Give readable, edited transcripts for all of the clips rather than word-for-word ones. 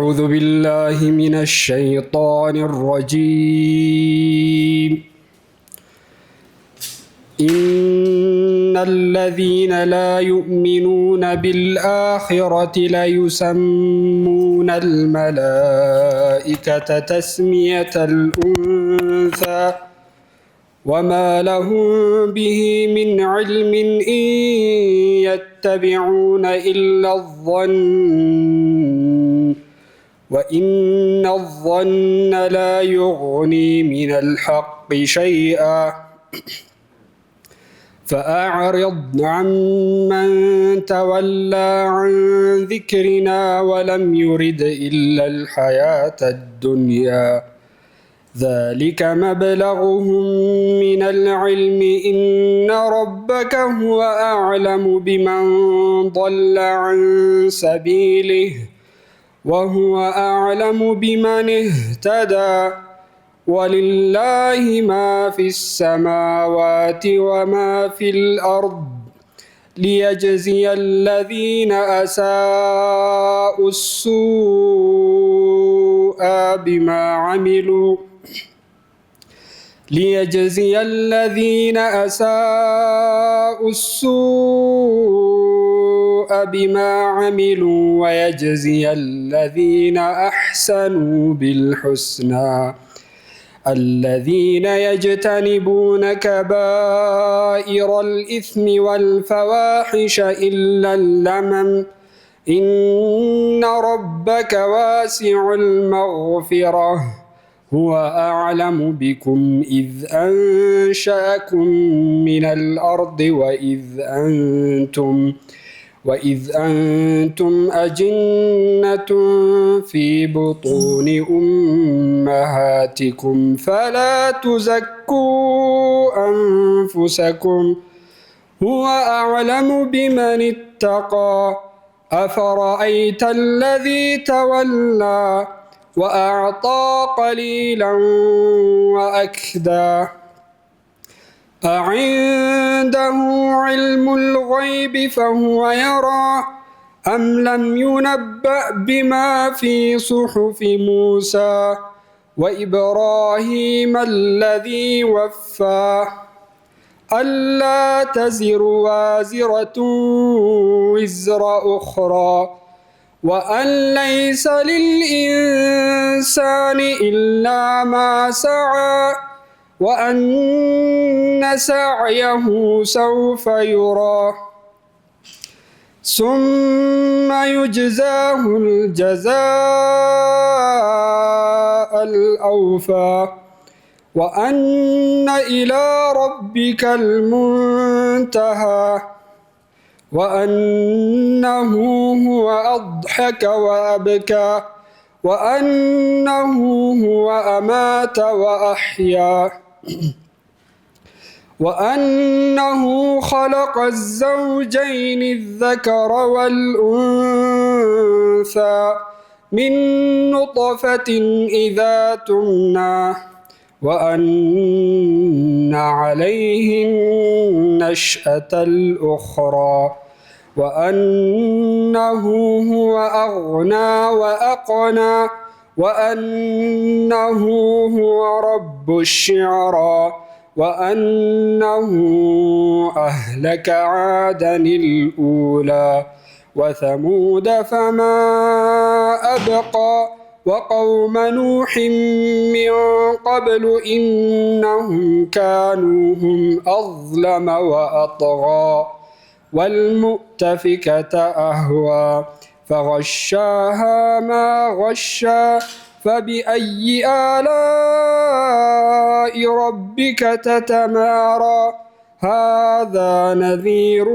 أعوذ بالله من الشيطان الرجيم. إن الذين لا يؤمنون بالآخرة ليسمون الملائكة تسمية الأنثى وما لهم به من علم إن يتبعون إلا الظن وإن الظن لا يغني من الحق شيئا فأعرض عمن تولى عن ذكرنا ولم يرد إلا الحياة الدنيا ذلك مبلغهم من العلم إن ربك هو أعلم بمن ضل عن سبيله وهو أعلم بمن اهتدى ولله ما في السماوات وما في الأرض ليجزي الذين أساءوا السوء بما عملوا ويجزي الذين أحسنوا بالحسنى الذين يجتنبون كبائر الإثم والفواحش إلا اللمم إن ربك واسع المغفرة هو أعلم بكم إذ أنشأكم من الأرض وإذ أنتم أجنة في بطون أمهاتكم فلا تزكوا أنفسكم هو أعلم بمن اتقى أفرأيت الذي تولى وأعطى قليلا وأكدى أعنده علم الغيب فهو يرى أم لم ينبأ بما في صحف موسى وإبراهيم الذي وفى ألا تزر وازرة وزر أخرى وأن ليس للإنسان إلا ما سعى وأن سعيه سوف يرى ثم يجزاه الجزاء الأوفى وأن إلى ربك المنتهى وأنه هو أضحك وأبكى وأنه هو أمات وأحيا وأنه خلق الزوجين الذكر والأنثى من نطفة إذا تمنى وأن عليه النشأة الأخرى وأنه هو أغنى وأقنى وأنه هو رب الشعرى وأنه أهلك عادا الأولى وثمود فما أبقى وقوم نوح من قبل إنهم كانوا هم أظلم وأطغى والمؤتفكة أهوى فغشاها ما غشى فبأي آلاء ربك تتمارى هذا نذير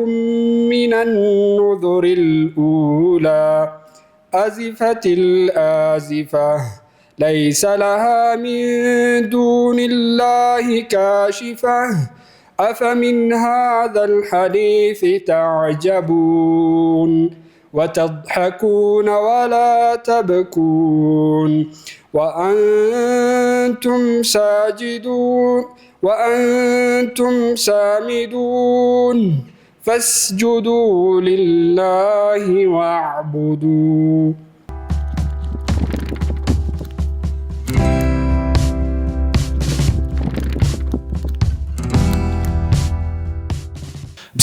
من النذر الأولى أزفت الآزفة ليس لها من دون الله كاشفة أفمن هذا الحديث تعجبون وتضحكون ولا تبكون وأنتم سامدون فاسجدوا لله واعبدوا.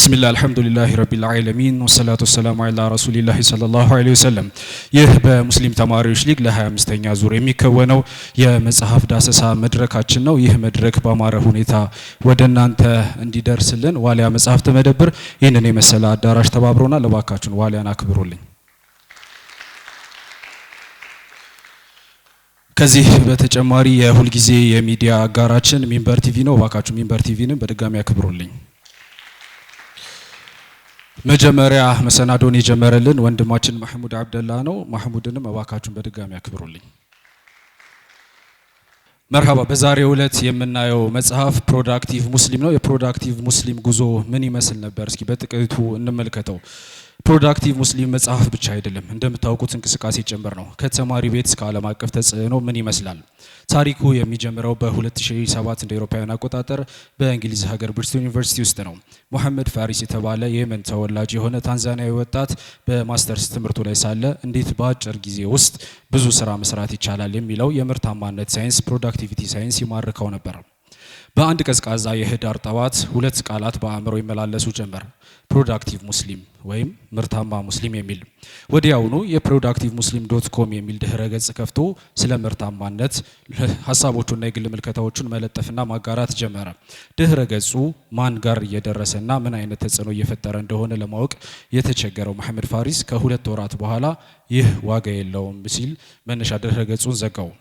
بسم الله الحمد لله رب العالمين والصلاة والسلام على رسول الله صلى الله عليه وسلم ይህ በሙስሊም ተማሪዎች ሊግ ለ25ኛ ዙር የሚከወነው የመጽሐፍ ዳሰሳ መድረካችን ነው። ይህ መድረክ በአማረ ሁኔታ ወደናንተ እንዲደርስልን ዋሊያ መጽሐፍት መደብር ይህንን የመሰለ አዳራሽ ተባብሮና ለባካችሁን ዋሊያን አክብሩልኝ። ከዚህ በተጨማሪ የሁል ጊዜ የሚዲያ አጋራችን ሚንበር ቲቪ ነው። ባካችሁ ሚንበር ቲቪንም በድጋሚ አክብሩልኝ። መጀመሪያ መሰናዶን የጀመረልን ወንድማችን መሐሙድ አብደላ ነው። መሐሙድንም ባካችሁን በድጋሚ አክብሩልኝ። መርሐባ። በዛሬው ዕለት የምናየው መጽሐፍ ፕሮዳክቲቭ ሙስሊም ነው። የፕሮዳክቲቭ ሙስሊም ጉዞ ምን ይመስል ነበር? እስኪ በጥቂቱ እንመልከተው። ፕሮዳክቲቭ ሙስሊም መጽሐፍ ብቻ አይደለም፣ እንደምታውቁት እንቅስቃሴ ጭምር ነው። ከተማሪ ቤት እስከ ዓለም አቀፍ ተጽዕኖ ምን ይመስላል? ታሪኩ የሚጀምረው በ2007 እንደ አውሮፓውያን አቆጣጠር በእንግሊዝ ሀገር ብሪስቶል ዩኒቨርሲቲ ውስጥ ነው። ሙሐመድ ፋሪስ የተባለ የየመን ተወላጅ የሆነ ታንዛኒያዊ ወጣት በማስተርስ ትምህርቱ ላይ ሳለ እንዴት በአጭር ጊዜ ውስጥ ብዙ ስራ መስራት ይቻላል የሚለው የምርታማነት ሳይንስ ፕሮዳክቲቪቲ ሳይንስ ይማርከው ነበር። በአንድ ቀዝቃዛ የህዳር ጠዋት ሁለት ቃላት በአእምሮ ይመላለሱ ጀመር። ፕሮዳክቲቭ ሙስሊም ወይም ምርታማ ሙስሊም የሚል። ወዲያውኑ የፕሮዳክቲቭ ሙስሊም .com የሚል ድህረ ገጽ ከፍቶ ስለ ምርታማነት ሀሳቦቹና የግል ምልከታዎቹን መለጠፍና ማጋራት ጀመረ። ድህረ ገጹ ማን ጋር እየደረሰና ምን አይነት ተጽዕኖ እየፈጠረ እንደሆነ ለማወቅ የተቸገረው መሐመድ ፋሪስ ከሁለት ወራት በኋላ ይህ ዋጋ የለውም ሲል መነሻ ድህረ ገጹን ዘጋው።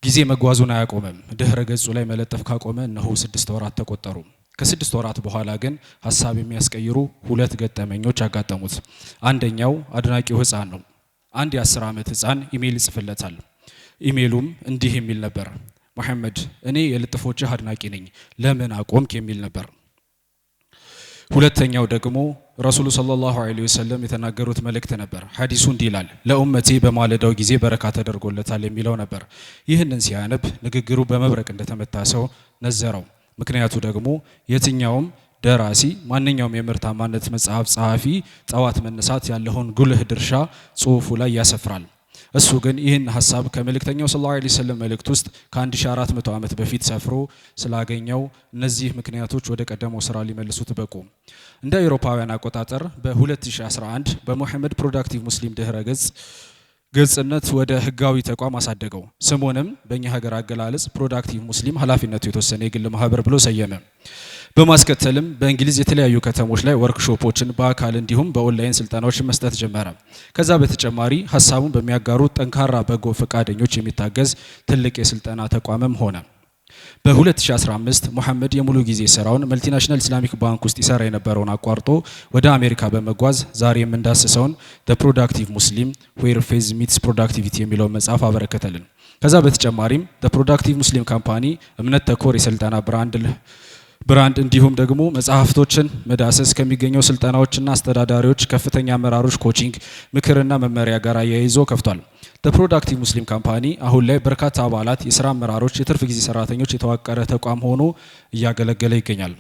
ጊዜ መጓዙን አያቆመም። ድህረ ገጹ ላይ መለጠፍ ካቆመ እነሆ 6 ወራት ተቆጠሩ። ከ6 ወራት በኋላ ግን ሀሳብ የሚያስቀይሩ ሁለት ገጠመኞች አጋጠሙት። አንደኛው አድናቂው ህፃን ነው። አንድ የ10 ዓመት ህፃን ኢሜል ይጽፍለታል። ኢሜሉም እንዲህ የሚል ነበር: መሐመድ፣ እኔ የልጥፎችህ አድናቂ ነኝ፣ ለምን አቆምክ የሚል ነበር። ሁለተኛው ደግሞ ረሱሉ ሰለላሁ ዐለይሂ ወሰለም የተናገሩት መልእክት ነበር። ሐዲሱ እንዲህ ይላል: ለኡመቴ በማለዳው ጊዜ በረካ ተደርጎለታል የሚለው ነበር። ይህንን ሲያነብ ንግግሩ በመብረቅ እንደተመታ ሰው ነዘረው። ምክንያቱ ደግሞ የትኛውም ደራሲ ማንኛውም የምርታማነት መጽሐፍ ጸሐፊ ጠዋት መነሳት ያለውን ጉልህ ድርሻ ጽሁፉ ላይ ያሰፍራል። እሱ ግን ይህን ሐሳብ ከመልእክተኛው ሰለላሁ ዐለይሂ ወሰለም መልእክት ውስጥ ከ1400 ዓመት በፊት ሰፍሮ ስላገኘው እነዚህ ምክንያቶች ወደ ቀደመው ስራ ሊመልሱት በቁ። እንደ አውሮፓውያን አቆጣጠር በ2011 በሙሐመድ ፕሮዳክቲቭ ሙስሊም ድህረ ገጽነት ወደ ህጋዊ ተቋም አሳደገው። ስሙንም በእኛ ሀገር አገላለጽ ፕሮዳክቲቭ ሙስሊም ኃላፊነቱ የተወሰነ የግል ማህበር ብሎ ሰየመ። በማስከተልም በእንግሊዝ የተለያዩ ከተሞች ላይ ወርክሾፖችን በአካል እንዲሁም በኦንላይን ስልጠናዎችን መስጠት ጀመረ። ከዛ በተጨማሪ ሀሳቡን በሚያጋሩ ጠንካራ በጎ ፈቃደኞች የሚታገዝ ትልቅ የስልጠና ተቋምም ሆነ። በ2015 ሙሐመድ የሙሉ ጊዜ ስራውን መልቲናሽናል ኢስላሚክ ባንክ ውስጥ ይሰራ የነበረውን አቋርጦ ወደ አሜሪካ በመጓዝ ዛሬ የምንዳስሰውን The Productive Muslim Where Faith Meets Productivity የሚለውን መጽሐፍ አበረከተልን። ከዛ በተጨማሪም The Productive Muslim ካምፓኒ እምነት ተኮር የስልጠና ብራንድ እንዲሁም ደግሞ መጽሐፍቶችን መዳሰስ ከሚገኘው ስልጠናዎችና አስተዳዳሪዎች ከፍተኛ አመራሮች ኮቺንግ ምክርና መመሪያ ጋር አያይዞ ከፍቷል። በፕሮዳክቲቭ ሙስሊም ካምፓኒ አሁን ላይ በርካታ አባላት፣ የሥራ አመራሮች፣ የትርፍ ጊዜ ሰራተኞች የተዋቀረ ተቋም ሆኖ እያገለገለ ይገኛል።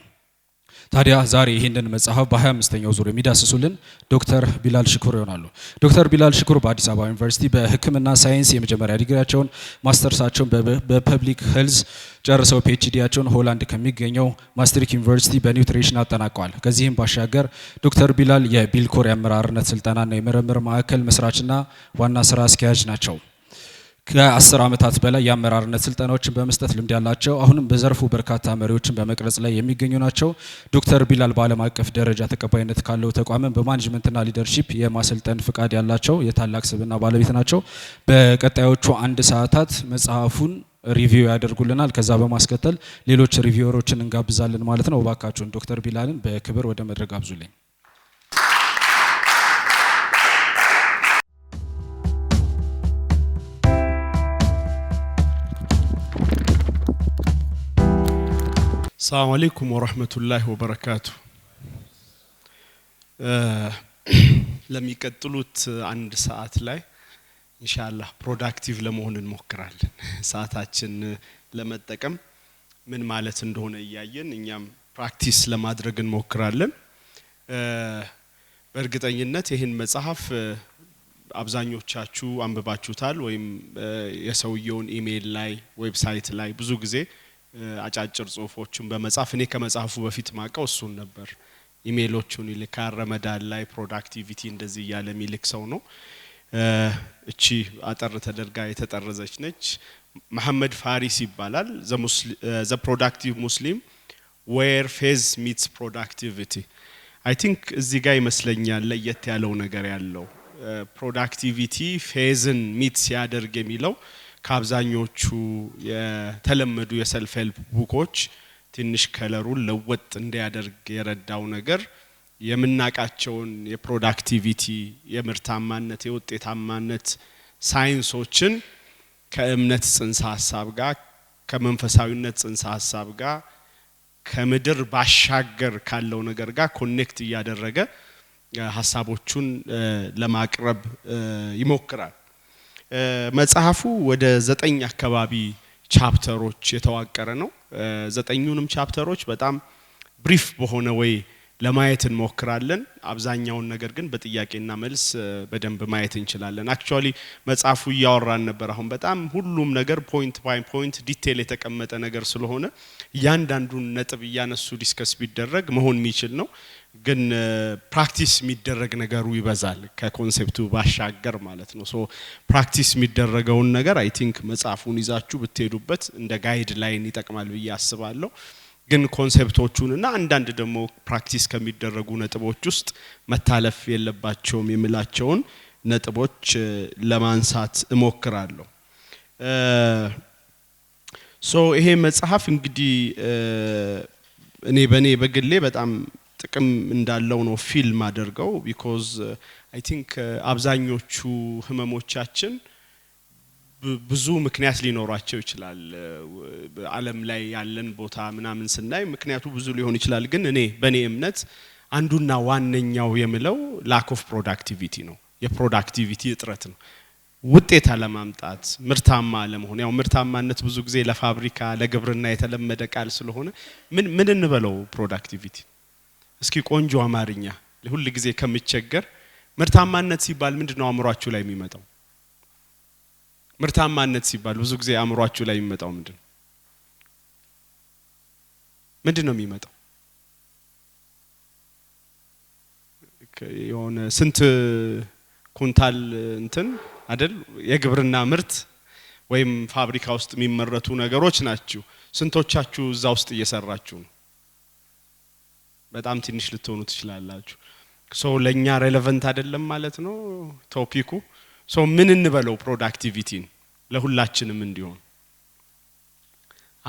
ታዲያ ዛሬ ይህንን መጽሐፍ በ25ኛው ዙር የሚዳስሱልን ዶክተር ቢላል ሽኩር ይሆናሉ። ዶክተር ቢላል ሽኩር በአዲስ አበባ ዩኒቨርሲቲ በሕክምና ሳይንስ የመጀመሪያ ዲግሪያቸውን፣ ማስተርሳቸውን በፐብሊክ ሄልዝ ጨርሰው ፒኤችዲያቸውን ሆላንድ ከሚገኘው ማስትሪክ ዩኒቨርሲቲ በኒውትሪሽን አጠናቀዋል። ከዚህም ባሻገር ዶክተር ቢላል የቢልኮር የአመራርነት ስልጠናና የምርምር ማዕከል መስራችና ዋና ስራ አስኪያጅ ናቸው። ከ10 ዓመታት በላይ የአመራርነት ስልጠናዎችን በመስጠት ልምድ ያላቸው አሁንም በዘርፉ በርካታ መሪዎችን በመቅረጽ ላይ የሚገኙ ናቸው። ዶክተር ቢላል በዓለም አቀፍ ደረጃ ተቀባይነት ካለው ተቋም በማኔጅመንትና ሊደርሺፕ የማሰልጠን ፍቃድ ያላቸው የታላቅ ስብዕና ባለቤት ናቸው። በቀጣዮቹ 1 ሰዓታት መጽሐፉን ሪቪው ያደርጉልናል። ከዛ በማስከተል ሌሎች ሪቪወሮችን እንጋብዛለን ማለት ነው። እባካችሁን ዶክተር ቢላልን በክብር ወደ መድረክ ጋብዙልኝ። ሰላም አለይኩም ወራህመቱላሂ ወበረካቱ። ለሚቀጥሉት 1 ሰዓት ላይ ኢንሻአላህ ፕሮዳክቲቭ ለመሆን እንሞክራለን። ሰዓታችን ለመጠቀም ምን ማለት እንደሆነ እያየን እኛም ፕራክቲስ ለማድረግ እንሞክራለን። በእርግጠኝነት ይህን መጽሐፍ አብዛኞቻችሁ አንብባችሁታል ወይም የሰውየውን ኢሜል ላይ ዌብሳይት ላይ ብዙ ጊዜ አጫጭር ጽሁፎችን በመጻፍ እኔ ከመጽሐፉ በፊት ማቀው እሱን ነበር። ኢሜሎቹን ይልካል ረመዳን ላይ ፕሮዳክቲቪቲ እንደዚህ ያለ የሚልክ ሰው ነው እቺ አጠር ተደርጋ የተጠረዘች ነች መሐመድ ፋሪስ ይባላል the productive muslim where phase meets productivity I think እዚህ ጋር ይመስለኛል ለየት ያለው ነገር ያለው ፕሮዳክቲቪቲ ፌዝን ሚት ሲያደርግ የሚለው ከአብዛኞቹ የተለመዱ የሰልፍ ሄልፕ ቡኮች ትንሽ ከለሩን ለወጥ እንዲያደርግ የረዳው ነገር የምናቃቸውን የፕሮዳክቲቪቲ የምርታማነት የውጤታማነት ሳይንሶችን ከእምነት ጽንሰ ሐሳብ ጋር ከመንፈሳዊነት ጽንሰ ሐሳብ ጋር ከምድር ባሻገር ካለው ነገር ጋር ኮኔክት ያደረገ ሐሳቦቹን ለማቅረብ ይሞክራል መጽሐፉ ወደ 9 አካባቢ ቻፕተሮች የተዋቀረ ነው 9ኙንም ቻፕተሮች በጣም ብሪፍ በሆነ ወይ ለማየት እንሞክራለን አብዛኛውን ነገር ግን በጥያቄና መልስ በደንብ ማየት እንችላለን አክቹአሊ መጽሐፉ ያወራን ነበር አሁን በጣም ሁሉም ነገር ፖይንት ባይ ፖይንት ዲቴል የተቀመጠ ነገር ስለሆነ ያንዳንዱን ነጥብ ያነሱ ዲስከስ ቢደረግ መሆን የሚችል ነው ግን ፕራክቲስ የሚደረግ ነገሩ ይበዛል ከኮንሴፕቱ ባሻገር ማለት ነው ሶ ፕራክቲስ የሚደረገውን ነገር አይ ቲንክ መጽሐፉን ይዛችሁ ብትሄዱበት እንደ ጋይድ ላይን ይጠቅማል ብዬ አስባለሁ ግን ኮንሴፕቶቹንና አንዳንድ ደግሞ ፕራክቲስ ከሚደረጉ ነጥቦች ውስጥ መታለፍ የለባቸውም የሚላቸውን ነጥቦች ለማንሳት እሞክራለሁ ሶ ይሄ መጽሐፍ እንግዲህ እኔ በግሌ በጣም ጥቅም እንዳለው ነው ፊልም አድርገው because I think አብዛኞቹ ህመሞቻችን ብዙ ምክንያት ሊኖራቸው ይችላል ዓለም ላይ ያለን ቦታ ምናምን ስናይ ምክንያቱ ብዙ ሊሆን ይችላል ግን በኔ እምነት አንዱና ዋነኛው የምለው lack of productivity ነው የፕሮዳክቲቪቲ እጥረት ነው ውጤት አለማምጣት ምርታማ አለመሆን ያው ምርታማነት ብዙ ጊዜ ለፋብሪካ ለግብርና የተለመደ ቃል ስለሆነ ምን እንበለው ፕሮዳክቲቪቲ እስኪ ቆንጆ አማርኛ ለሁሉ ጊዜ ከመቸገር ምርታማነት ሲባል ምንድነው አምሯችሁ ላይ የሚመጣው ምርታማነት ሲባል ብዙ ጊዜ አምሯችሁ ላይ የሚመጣው ምንድነው የሚመጣው የሆነ ስንት ኩንታል እንትን አይደል የግብርና ምርት ወይም ፋብሪካ ውስጥ የሚመረቱ ነገሮች ናቸው ስንቶቻችሁ እዛ ውስጥ እየሰራችሁ ነው በጣም ትንሽ ልትሆኑ ትችላላችሁ ሶ ለኛ ሬሌቫንት አይደለም ማለት ነው ቶፒኩ ሶ ምን እንበለው ፕሮዳክቲቪቲን ለሁላችንም እንዲሆን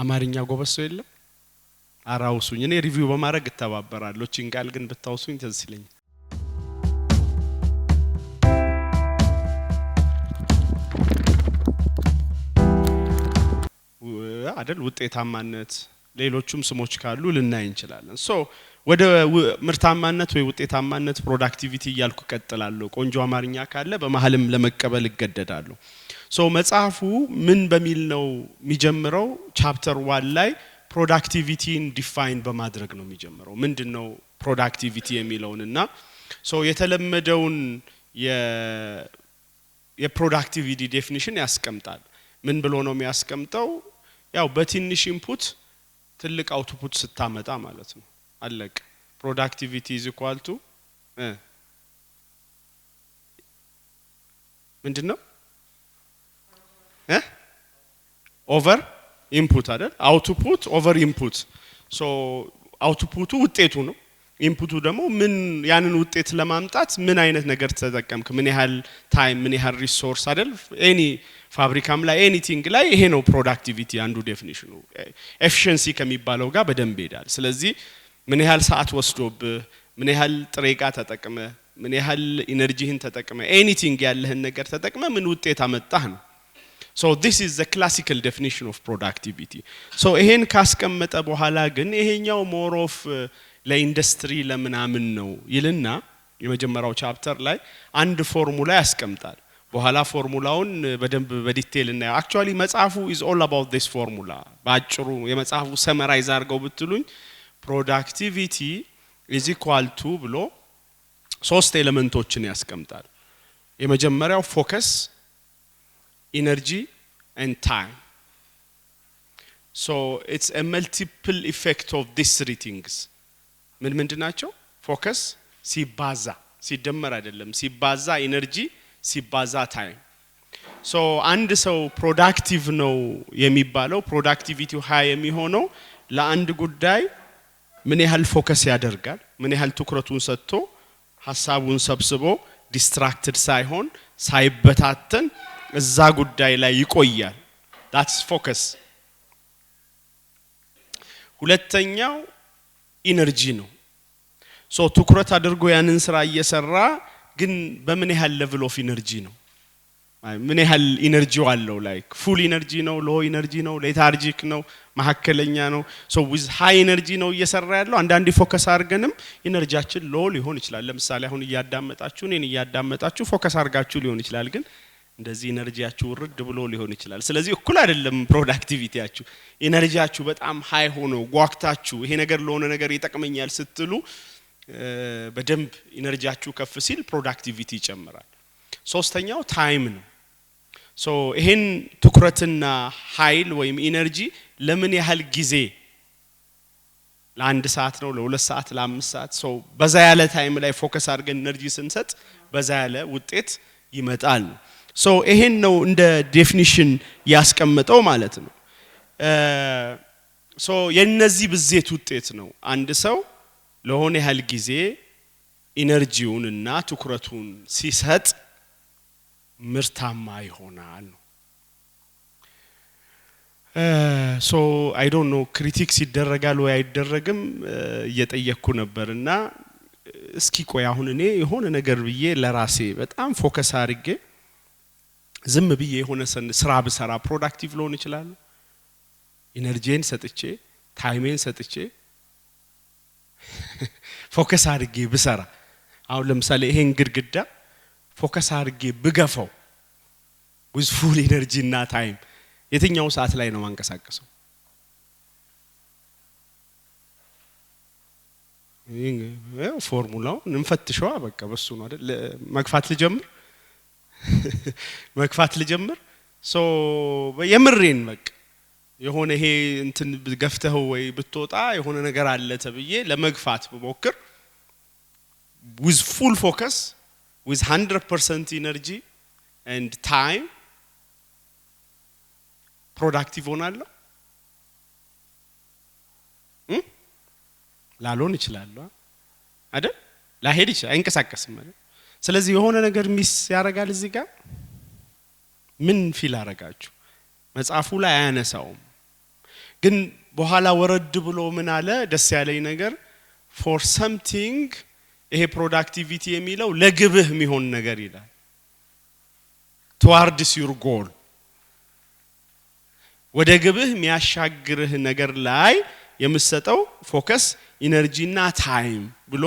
አማርኛ ጎበሶ የለም አራውሱኝ እኔ ሪቪው በማድረግ ተባበራለሁ ቺንጋል ግን ብታውሱኝ ተዝልኝ አይደል ውጤታማነት ሌሎችም ስሞች ካሉ ልናይ እንችላለን ሶ ወደ ምርታማነት ወይ ውጤታማነት ፕሮዳክቲቪቲ ያልኩ ቀጥላለሁ ቆንጆ አማርኛ ካለ በመሐልም ለመቀበል ይገደዳሉ ሶ መጽሐፉ ምን በሚል ነው የሚጀምረው ቻፕተር 1 ላይ ፕሮዳክቲቪቲን ዲፋይን በማድረግ ነው የሚጀምረው ምንድነው ፕሮዳክቲቪቲ የሚለውንና ሶ የተለመደውን የፕሮዳክቲቪቲ ዴፊኒሽን ያስቀምጣል ምን ብሎ ነው የሚያስቀምጠው ያው በትንሽ ኢንፑት ትልቅ አውትፑት ስታመጣ ማለት ነው አለቅ ፕሮዳክቲቪቲ is equal to ምንድነው ኦቨር ኢንፑት አይደል አውትፑት ኦቨር ኢንፑት ሶ አውትፑቱ ውጤቱ ነው ኢንፑቱ ደግሞ ምን ያንን ውጤት ለማምጣት ምን አይነት ነገር ተጠቀምክ ምን ያህል ታይም ምን ያህል ሪሶርስ አይደል ኤኒ ፋብሪካም ላይ ኤኒቲንግ ላይ ይሄ ነው ፕሮዳክቲቪቲ አንዱ ዴፊኒሽኑ ኤፊሺየንሲ ከሚባለው ጋር በደንብ ይሄዳል ስለዚህ ምን ያህል ሰዓት ወስዶብ ምን ያህል ጥሬ ዕቃ ተጠቅመ ምን ያህል ኢነርጂህን ተጠቅመ ኤኒቲንግ ያለህን ነገር ተጠቅመ ምን ውጤት አመጣህ ነው so this is the classical definition of productivity so ይሄን ካስቀመጠ በኋላ ግን ይሄኛው more of ለኢንዱስትሪ ለምናምን ነው ይልና የመጀመሪያው ቻፕተር ላይ አንድ ፎርሙላ ያስቀምጣል በኋላ ፎርሙላውን በደንብ በዲቴል እና actually መጽሐፉ is all about this formula ባጭሩ የመጽሐፉ ሰመራይዝ አድርገው ብትሉኝ productivity is equal to ብሎ ሶስት ኤሌመንቶችን ያስቀምጣል የመጀመሪያው ፎከስ energy and time so it's a multiple effect of these three things ምንድናቸው ፎከስ ሲባዛ ሲደመር አይደለም ሲባዛ ኢነርጂ ሲባዛ ታይም ሶ አንድ ሰው ፕሮዳክቲቭ ነው የሚባለው ፕሮዳክቲቪቲው ሃይ የሚሆነው ለአንድ ጉዳይ ምን ያህል ፎከስ ያደርጋል ምን ያህል ትኩረቱን ሰጥቶ ሐሳቡን ሰብስቦ ዲስትራክትድ ሳይሆን ሳይበታተን እዛ ጉዳይ ላይ ይቆያል that's focus ሁለተኛው ኢነርጂ ነው ሶ ትኩረት አድርጎ ያንን ስራ እየሰራ ግን በምን ያህል ሌቭል ኦፍ ኢነርጂ ነው ምን ያህል ኢነርጂው አለው ላይክ ፉል ኢነርጂ ነው ሎ ኢነርጂ ነው ሌታርጂክ ነው ማከለኛ ነው ሶ ዊዝ ሃይ ኢነርጂ ነው እየሰራ ያለው አንዳንዴ ፎከስ አድርገንም ኢነርጂያችን ሎ ሊሆን ይችላል ለምሳሌ አሁን እያዳመጣችሁ እኔን እያዳመጣችሁ ፎከስ አድርጋችሁ ሊሆን ይችላል ግን እንደዚህ ኢነርጂያችሁ ወርድ ብሎ ሊሆን ይችላል ስለዚህ እኩል አይደለም ፕሮዳክቲቪቲያችሁ ኢነርጂያችሁ በጣም ሃይ ሆኖ ጓክታችሁ ይሄ ነገር ለሆነ ነገር ይጠቅመኛል ስትሉ በደንብ ኢነርጂያችሁ ከፍ ሲል ፕሮዳክቲቪቲ ይጨምራል ሶስተኛው ታይም ነው ሶ ይሄን ትኩረትና ኃይል ወይም ኢነርጂ ለምን ያህል ጊዜ ለአንድ ሰዓት ነው ለሁለት ሰዓት ለአምስት ሰዓት ሶ በዛ ያለ ታይም ላይ ፎከስ አድርገን ኢነርጂ ስንሰጥ በዛ ያለ ውጤት ይመጣል ሶ ይሄን ነው እንደ ዴፊኒሽን ያስቀምጠው ማለት ነው ሶ የነዚህ ብዜት ውጤት ነው አንድ ሰው ለሆነ ያህል ጊዜ ኢነርጂውንና ትኩረቱን ሲሰጥ ምርታማ ይሆናል ሶ አይ ዶንት ኖ ክሪቲክስ ይደረጋል ወይ አይደረግም እየጠየቅኩ ነበርና እስኪ ቆይ አሁን እኔ የሆነ ነገር ብዬ ለራሴ በጣም ፎከስ አድርጌ ዝም ብዬ የሆነ ስራ ብሰራ ፕሮዳክቲቭ ልሆን ይችላል ኢነርጂን ሰጥቼ ታይሜን ሰጥቼ ፎከስ አድርጌ ብሰራ አሁን ለምሳሌ ይሄን ግድግዳ ፎከስ አድርጌ ብገፋው with full energy እና ታይም የትኛው ሰዓት ላይ ነው ማንቀሳቀሰው ይሄ ፎርሙላው እንፈትሽዋ በቃ በሱ ነው አይደል መግፋት ልጀምር ሶ የምሬን በቃ የሆነ ይሄ እንትን ገፍተው ወይ ብትወጣ የሆነ ነገር አለ ተብዬ ለመግፋት በሞክር with full focus with 100% energy and time productive ሆናለሁ ላልሆን ይችላል አይደል ላሄድ ይችላል አይንቀሳቀስም አይደል ስለዚህ የሆነ ነገር ሚስ ያረጋል እዚህ ጋር ምን ፊል አረጋችሁ መጽሐፉ ላይ አያነሳውም ግን በኋላ ወረድ ብሎ ምን አለ ደስ ያለኝ ነገር for something ይሄ ፕሮዳክቲቪቲ የሚለው ለግብህ የሚሆን ነገር ይላል towards your goal ወደ ግብህ የሚያሻግርህ ነገር ላይ የምትሰጠው ፎከስ ኢነርጂና ታይም ብሎ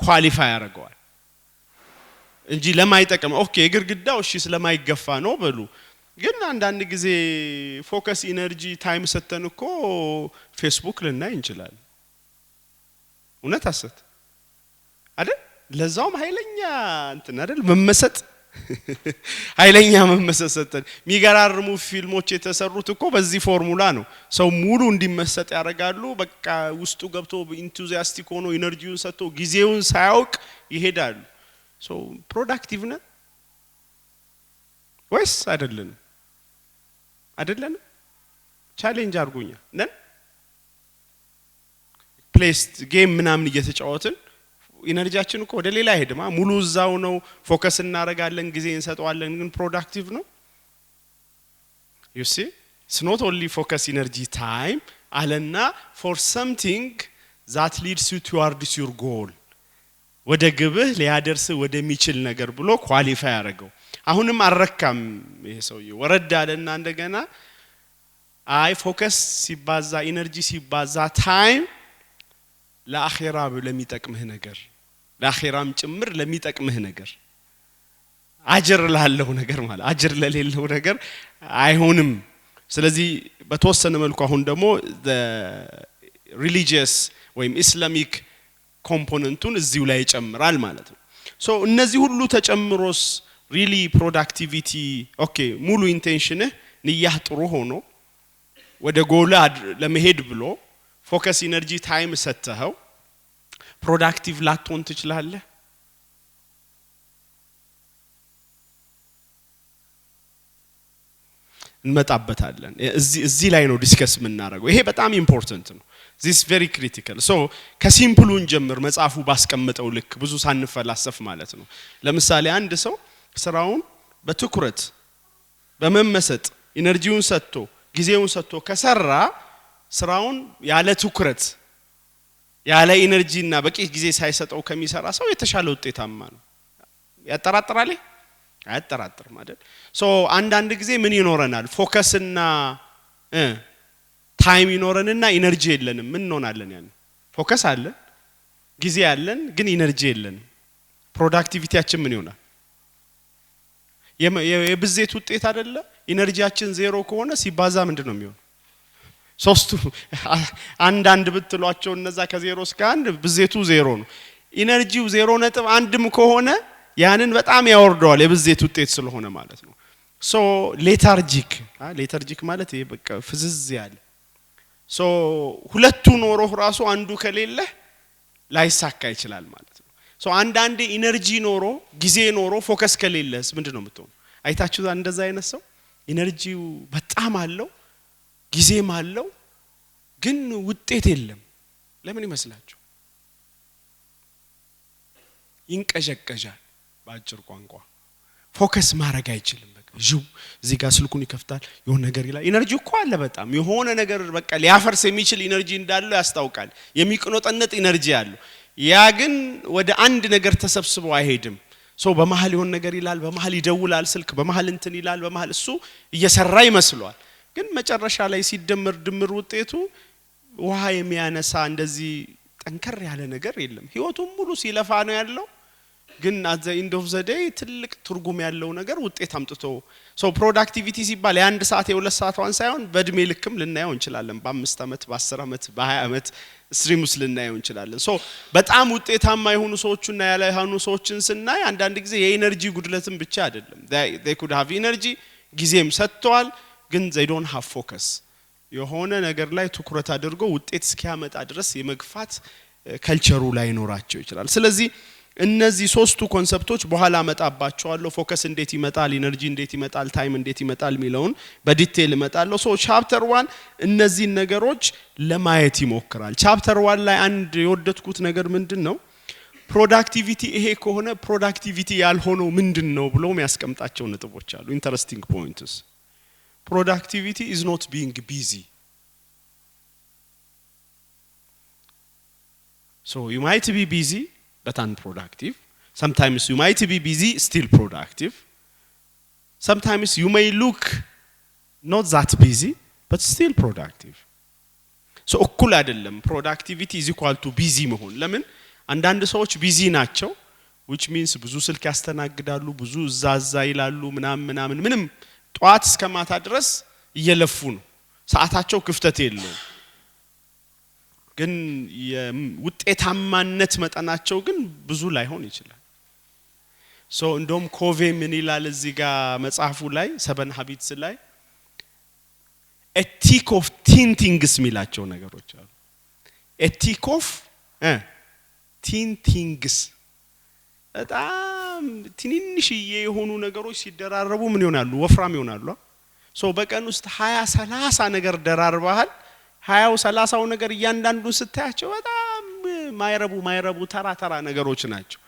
ኳሊፋይ ያደርገዋል እንጂ ለማይጠቅም ኦኬ ግድግዳው እሺ ስለማይገፋ ነው በሉ ግን አንዳንድ ጊዜ ፎከስ ኢነርጂ ታይም ሰተን እኮ ፌስቡክ ልናይ እንችላለን እውነት አሰት አይደል ለዛውም ኃይለኛ እንትን አይደል መመሰጥ ኃይለኛ መመሰሰተን ሚገራርሙ ፊልሞች የተሰሩት እኮ በዚህ ፎርሙላ ነው ሰው ሙሉ እንዲመሰጥ ያደርጋሉ በቃ ውስጡ ገብቶ ኢንቱዚያስቲክ ሆኖ ኢነርጂውን ሰጥቶ ጊዜውን ሳያውቅ ይሄዳሉ ሶ ፕሮዳክቲቭ ነን ወይስ አይደለም ቻሌንጅ አድርጉኛ ነን ፕሌስ ጌም ምናምን እየተጫወትን ኢነርጂያችን እኮ ወደ ሌላ ሄድማ ሙሉ እዛው ነው ፎከስ እናረጋለን ጊዜ እንሰጣለን ግን ፕሮዳክቲቭ ነው you see it's not only focus energy time አለና for something that leads you towards your goal ወደ ግብህ ሊያደርስ ወደሚችል ነገር ብሎ ኳሊፋይ ያደርገው አሁንም አረካም ይሄ ሰውዬ ወረድ አለና እንደገና አይ ፎከስ ሲባዛ ኢነርጂ ሲባዛ ታይም ለአኺራ ለሚጠቅምህ ነገር ለአኺራም ጭምር ለሚጠቅምህ ነገር አጅር ላለው ነገር ማለት አጅር ለሌለው ነገር አይሆንም ስለዚህ በተወሰነ መልኩ አሁን ደግሞ the religious ወይም ኢስላሚክ ኮምፖነንቱን እዚሁ ላይ ይጨምራል ማለት ነው ሶ እነዚህ ሁሉ ተጨምሮስ really productivity okay ሙሉ ኢንቴንሽንህ ንያህ ጥሩ ሆኖ ወደ ጎል ለመሄድ ብሎ ፎከስ ኢነርጂ ታይም ሰተኸው ፕሮዳክቲቭ ላትሆን ትችላለህ? እንመጣበታለን። እዚህ ላይ ነው ዲስከስ የምናደርገው። ይሄ በጣም ኢምፖርታንት ነው። this very critical so ከሲምፕሉን ጀምር መጽሐፉ ባስቀመጠው ልክ ብዙ ሳንፈላሰፍ ማለት ነው። ለምሳሌ አንድ ሰው ስራውን በትኩረት በመመሰጥ ኢነርጂውን ሰጥቶ ጊዜውን ሰጥቶ ከሰራ ስራውን ያለ ትኩረት ያለ ኢነርጂና በቂ ጊዜ ሳይሰጠው ከሚሰራ ሰው የተሻለ ውጤታማ ነው። ያጠራጥራል? አያጠራጥርም አይደል? ሶ አንዳንድ ጊዜ ምን ይኖረናል? ፎከስ እና ታይም ይኖረንና ኢነርጂ የለንም። ምን እንሆናለን? ያን ፎከስ አለን ጊዜ አለን ግን ኢነርጂ የለንም። ፕሮዳክቲቪቲያችን ምን ይሆናል? የብዜት ውጤት አይደለ? ኢነርጂያችን ዜሮ ከሆነ ሲባዛ ምንድነው የሚሆነው? ሶስቱ አንድ ብትሏቸው እነዛ ከዜሮ እስከ አንድ ብዜቱ ዜሮ ነው። ኢነርጂው 0.1ም ከሆነ ያንን በጣም ያወርደዋል የብዜት ውጤት ስለሆነ ማለት ነው። ሶ ሌታርጂክ ማለት ይሄ በቃ ፍዝዝ ያለ ሶ ሁለቱ ኖሮ ራሱ አንዱ ከሌለ ላይሳካ ይችላል ማለት ነው። ሶ አንዳንዴ ኢነርጂ ኖሮ ጊዜ ኖሮ ፎከስ ከሌለስ ምንድነው የምትሆነው? አይታችሁ እንደዛ አይነት ሰው ኢነርጂው በጣም አለው ጊዜም አለው ግን ውጤት የለም። ለምን ይመስላችሁ? ይንቀዠቀዣል። ባጭር ቋንቋ ፎከስ ማድረግ አይችልም። በቃ እዚህ ጋር ስልኩን ይከፍታል የሆነ ነገር ይላል። ኢነርጂ እኮ አለ በጣም የሆነ ነገር በቃ ሊያፈርስ የሚችል ኢነርጂ እንዳለው ያስታውቃል። የሚቆነጠነጥ ኢነርጂ አለው። ያ ግን ወደ አንድ ነገር ተሰብስቦ አይሄድም። ሶ በመሃል የሆነ ነገር ይላል፣ በመሃል ይደውላል ስልክ፣ በመሃል እንትን ይላል፣ በመሃል እሱ እየሰራ ይመስሏል። ግን መጨረሻ ላይ ሲደመር ድምር ውጤቱ ውሃ የሚያነሳ እንደዚህ ጠንከር ያለ ነገር የለም። ህይወቱን ሙሉ ሲለፋ ነው ያለው ግን at the end of the day ትልቅ ትርጉም ያለው ነገር ውጤት አምጥቶ ሶ ፕሮዳክቲቪቲ ሲባል የ1 ሰዓት የ2 ሰዓቷን ሳይሆን በእድሜ ልክም ልናየው እንችላለን። በ5 አመት በ10 አመት በ20 አመት ስትሪሙስ ልናየው እንችላለን። ሶ በጣም ውጤታማ የሆኑ ሰዎችና ያላየሆኑ ሰዎችን ስናይ አንዳንድ ጊዜ የኤነርጂ ጉድለትም ብቻ አይደለም። they could have energy ጊዜም ሰጥተዋል ግን they don't have focus የሆነ ነገር ላይ ትኩረት አድርጎ ውጤት እስኪያመጣ ድረስ የመግፋት ካልቸሩ ላይ ኖራቸው ይችላል። ስለዚህ እነዚህ ሶስቱ ኮንሰፕቶች በኋላ መጣባቸዋለሁ። ፎከስ እንዴት ይመጣል፣ ኢነርጂ እንዴት ይመጣል፣ ታይም እንዴት ይመጣል ሚለውን በዲቴል መጣለሁ። ሶ ቻፕተር 1 እነዚህ ነገሮች ለማየት ይሞክራል። ቻፕተር 1 ላይ አንድ የወደድኩት ነገር ምንድነው? ፕሮዳክቲቪቲ ይሄ ከሆነ ፕሮዳክቲቪቲ ያልሆነው ምንድነው ብሎ የሚያስቀምጣቸው ነጥቦች አሉ። ኢንተረስቲንግ ፖይንትስ productivity is not being busy. So you might be busy but unproductive. Sometimes you might be busy still productive. Sometimes you may look not that busy but still productive. So እኩል አይደለም productivity is equal to busy መሆን። ለምን አንዳንድ ሰዎች ቢዚ ናቸው which means ብዙ ስልክ ያስተናግዳሉ፣ ብዙ እዛዛ ይላሉ ምንም ጧት እስከ ማታ ድረስ እየለፉ ነው። ሰዓታቸው ክፍተት የለው ግን የውጤታማነት መጠናቸው ግን ብዙ ላይሆን ይችላል። ሶ እንደውም ኮቬ ምን ይላል እዚህ ጋር መጽሐፉ ላይ 7 habits ላይ ethic of thinkings ሚላቸው ነገሮች አሉ። ethic of thinkings በጣም ትንንሽዬ የሆኑ ነገሮች ሲደራረቡ ምን ይሆናሉ? ወፍራም ይሆናሉ። ሶ በቀን ውስጥ 20-30 ነገር ደራርባሃል። 20-30ው ነገር እያንዳንዱን ስታያቸው በጣም ማይረቡ ተራ ነገሮች ናቸው።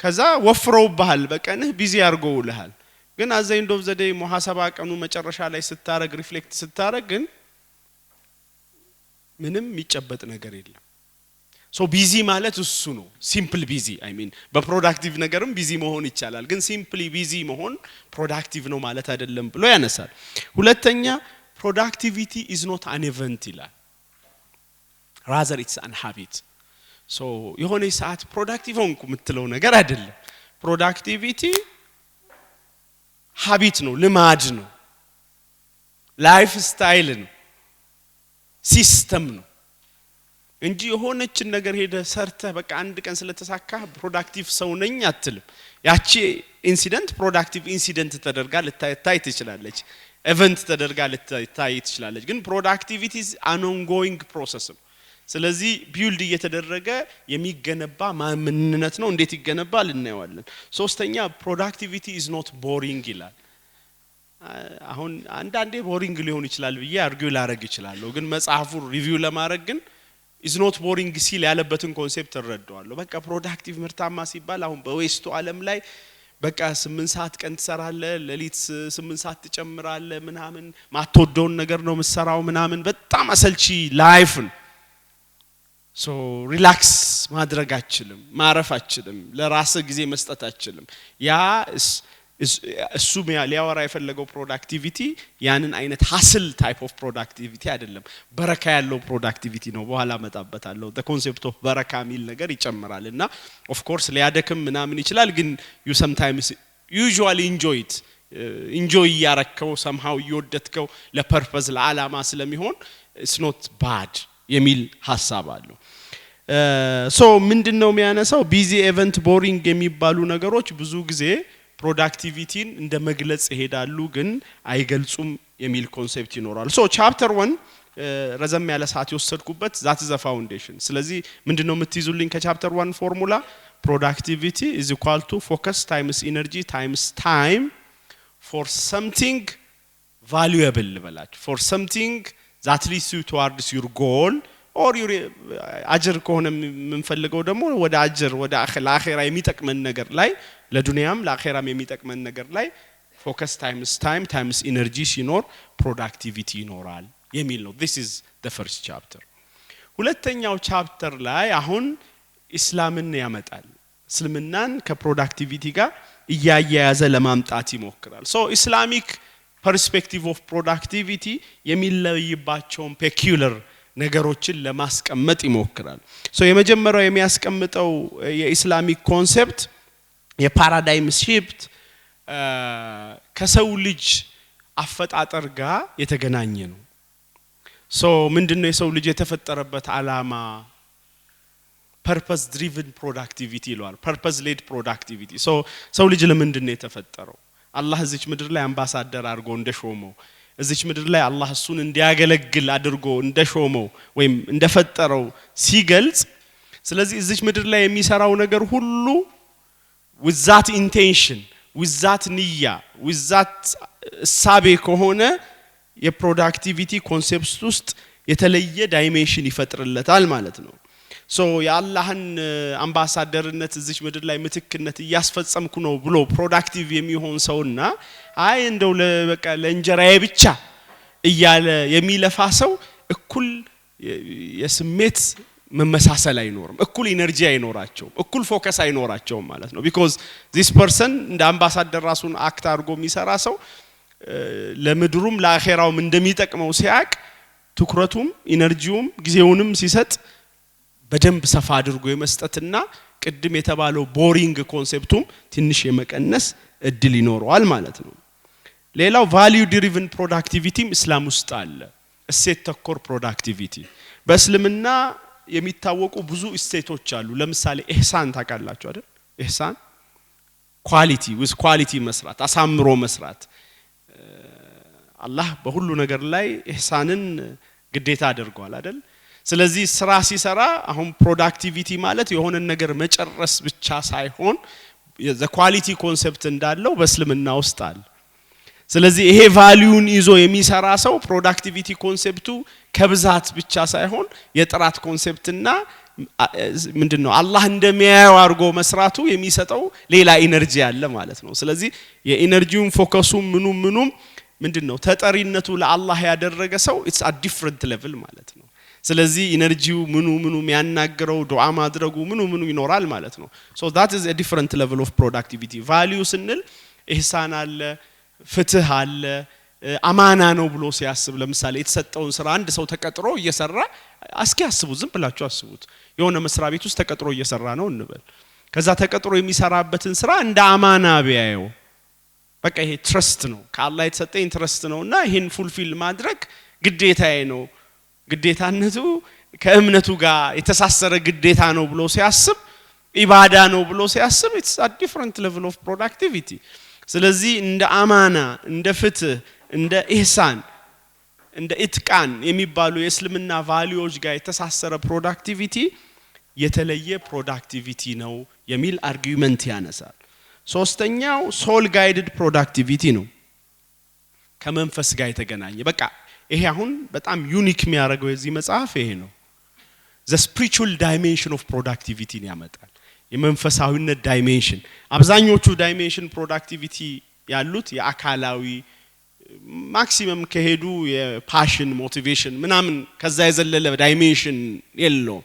ከዛ ወፍረውብሃል፣ በቀንህ ቢዚ ያርገውልሃል። ግን at the end of the day ሙሐሰባ ቀኑ መጨረሻ ላይ ስታረግ ሪፍሌክት ስታረግ ግን ምንም የሚጨበጥ ነገር የለም። ሶ ቢዚ ማለት እሱ ነው። ሲምፕል ቢዚ አይ ሚን በፕሮዳክቲቭ ነገርም ቢዚ መሆን ይቻላል ግን ሲምፕሊ ቢዚ መሆን ፕሮዳክቲቭ ነው ማለት አይደለም ብሎ ያነሳል። ሁለተኛ productivity is not an event ይላል rather it's an habit. ሶ የሆነ ሰዓት ፕሮዳክቲቭ ሆንኩ የምትለው ነገር አይደለም። ፕሮዳክቲቪቲ ሃቢት ነው፣ ልማድ ነው፣ ላይፍ ስታይል ነው፣ ሲስተም ነው እንጂ የሆነችን ነገር ሄደ ሰርተ በቃ አንድ ቀን ስለተሳካ ፕሮዳክቲቭ ሰው ነኝ አትልም። ያቺ ኢንሲደንት ፕሮዳክቲቭ ኢንሲደንት ተደርጋ ልታይ ትችላለች፣ ኢቨንት ተደርጋ ልታይ ትችላለች። ግን ፕሮዳክቲቪቲ is an ongoing process. ስለዚህ ቢልድ እየተደረገ የሚገነባ ማንነት ነው እንዴት ይገነባል እናየዋለን ሶስተኛ productivity is not boring ይላል አሁን አንዳንዴ ቦሪንግ ሊሆን ይችላል ብዬ አርጊው ላረግ ይችላልው ግን መጽሐፉ ሪቪው ለማድረግ ግን is not boring ሲል ያለበትን ኮንሴፕት ተረዳዋለሁ በቃ productive ምርታማ ሲባል አሁን በዌስቱ ዓለም ላይ በቃ 8 ሰዓት ቀን ትሰራለህ ለሊት 8 ሰዓት ትጨምራለህ ምናምን ማትወደውን ነገር ነው መስራው ምናምን በጣም አሰልቺ ላይፍ ሶ ሪላክስ ማድረግ አችልም ማረፍ አችልም ለራስ ጊዜ መስጠት አችልም ያ እሱ ሊያወራ የፈለገው ፕሮዳክቲቪቲ ያንን አይነት ሀስል ታይፕ ኦፍ ፕሮዳክቲቪቲ አይደለም በረካ ያለው ፕሮዳክቲቪቲ ነው በኋላ መጣበታለሁ the concept of በረካ ሚል ነገር ይጨምራልና of course ሊያደክም ምናምን ይችላል ግን you sometimes usually enjoy ያረከው somehow ይወደድከው ለፐርፐዝ ለዓላማ ስለሚሆን it's not bad የሚል ሐሳብ አለው ሶ ምንድነው የሚያነሳው ቢዚ ኢቨንት ቦሪንግ የሚባሉ ነገሮች ብዙ ጊዜ ፕሮዳክቲቪቲን እንደ መግለጽ ይሄዳሉ ግን አይገልጹም የሚል ኮንሴፕት ይኖራል ሶ ቻፕተር 1 ረዘም ያለ ሰዓት ይወሰድኩበት that is the foundation ስለዚህ ምንድነው የምትይዙልኝ ከቻፕተር 1 ፎርሙላ productivity is equal to focus times energy times time for something valuable በላችሁ for something that leads you towards your goal or your አጅር ከሆነ የምንፈልገው ደግሞ ወደ አጅር ወደ አኺራ የሚጠቅመን ነገር ላይ ለዱንያም ለአኺራም የሚጠቅመን ነገር ላይ focus times energy ሲኖር productivity ይኖራል የሚል ነው this is the first chapter ሁለተኛው ቻፕተር ላይ አሁን እስላምን ያመጣል እስልምናን ከፕሮዳክቲቪቲ ጋር እያያያዘ ለማምጣት ይሞክራል so islamic perspective of productivity የሚለይባቸው peculiar ነገሮችን ለማስቀመጥ ይሞክራል ሶ የመጀመሪያው የሚያስቀምጠው የኢስላሚክ ኮንሴፕት የፓራዳይም shift ከሰው ልጅ አፈጣጠር ጋር የተገናኘ ነው ሶ ምንድነው የሰው ልጅ የተፈጠረበት ዓላማ purpose driven productivity ይሏል purpose led productivity ሶ ሰው ልጅ ለምንድነው የተፈጠረው አላህ እዚች ምድር ላይ አምባሳደር አድርጎ እንደሾመው እዚች ምድር ላይ አላህ እሱን እንዲያገለግል አድርጎ እንደሾመው ወይም እንደፈጠረው ሲገልጽ ስለዚህ እዚች ምድር ላይ የሚሰራው ነገር ሁሉ with that intention with that ንያ with that ሳቤ ከሆነ የፕሮዳክቲቪቲ ኮንሴፕት ውስጥ የተለየ ዳይሜንሽን ይፈጥርለታል ማለት ነው ሶ ያላህን አምባሳደርነት እዚች ምድር ላይ ምትክነት ያስፈጸምኩ ነው ብሎ ፕሮዳክቲቭ የሚሆን ሰውና አይ እንደው በቃ ለእንጀራዬ ብቻ እያለ የሚለፋ ሰው እኩል የስሜት መመሳሰል አይኖርም እኩል ኢነርጂ አይኖራቸውም እኩል ፎከስ አይኖራቸውም ማለት ነው because this person እንደ አምባሳደር ራሱን አክት አድርጎ የሚሰራ ሰው ለምድሩም ለአኺራውም እንደሚጠቅመው ሲያቅ ትኩረቱም ኢነርጂውም ጊዜውንም ሲሰጥ በደንብ ሰፋ አድርጎ የመስጠትና ቅድም የተባለው ቦሪንግ ኮንሴፕቱም ትንሽ የመቀነስ እድል ይኖረዋል ማለት ነው ሌላው value driven productivity እስላም ውስጥ አለ እሴት ተኮር productivity በእስልምና የሚታወቁ ብዙ እሴቶች አሉ ለምሳሌ ኢህሳን ታውቃላችሁ አይደል ኢህሳን ኳሊቲ መስራት አሳምሮ መስራት አላህ በሁሉ ነገር ላይ ኢህሳንን ግዴታ አድርጓል አይደል ስለዚህ ስራ ሲሰራ አሁን ፕሮዳክቲቪቲ ማለት የሆነ ነገር መጨረስ ብቻ ሳይሆን the quality concept እንዳለው በእስልምና ውስጥ አለ ስለዚህ ይሄ ቫልዩን ይዞ የሚሰራ ሰው ፕሮዳክቲቪቲ ኮንሴፕቱ ከብዛት ብቻ ሳይሆን የጥራት ኮንሴፕትና ምንድነው አላህ እንደሚያየው አድርጎ መስራቱ የሚሰጠው ሌላ ኢነርጂ አለ ማለት ነው ስለዚህ የኢነርጂውን ፎከሱም ምኑም ምንድነው ተጠሪነቱ ለአላህ ያደረገ ሰው it's a different level ማለት ነው ስለዚህ ኢነርጂው ምኑ የሚያናገረው ዱዓ ማድረጉ ምኑ ይኖራል ማለት ነው so that is a different level of productivity value ስንል ኢህሳን አለ ፍትህ አለ አማና ነው ብሎ ሲያስብ ለምሳሌ የተሰጠውን ስራ አንድ ሰው ተቀጥሮ እየሰራ አስኪ ያስቡ ዝም ብላችሁ አስቡት የሆነ መስሪያ ቤት ውስጥ ተቀጥሮ እየሰራ ነው እንበል ከዛ ተቀጥሮ የሚሰራበትን ስራ እንደ አማና ቢያየው በቃ ይሄ ትረስት ነው ከአላህ የተሰጠኝ ትረስት ነውና ይሄን ፉልፊል ማድረግ ግዴታዬ ነው ግዴታነቱ ከእምነቱ ጋር የተሳሰረ ግዴታ ነው ብሎ ሲያስብ ኢባዳ ነው ብሎ ሲያስብ it's a different level of productivity ስለዚህ እንደ አማና እንደ ፍትህ እንደ ኢህሳን እንደ ኢትቃን የሚባሉ የእስልምና ቫልዩዎች ጋር የተሳሰረ ፕሮዳክቲቪቲ የተለየ ፕሮዳክቲቪቲ ነው የሚል አርጊውመንት ያነሳል። ሶስተኛው ሶል ጋይድድ ፕሮዳክቲቪቲ ነው ከመንፈስ ጋር የተገናኘ። በቃ ይሄ አሁን በጣም ዩኒክ የሚያደርገው የዚህ መጽሐፍ ይሄ ነው። the spiritual dimension of productivity ነው ያመጣል። የመንፈሳዊነት ዳይሜንሽን አብዛኞቹ ዳይሜንሽን ፕሮዳክቲቪቲ ያሉት የአካላዊ ማክሲመም ከሄዱ የፓሽን ሞቲቬሽን ምናምን ከዛ የዘለለ ዳይሜንሽን የለው።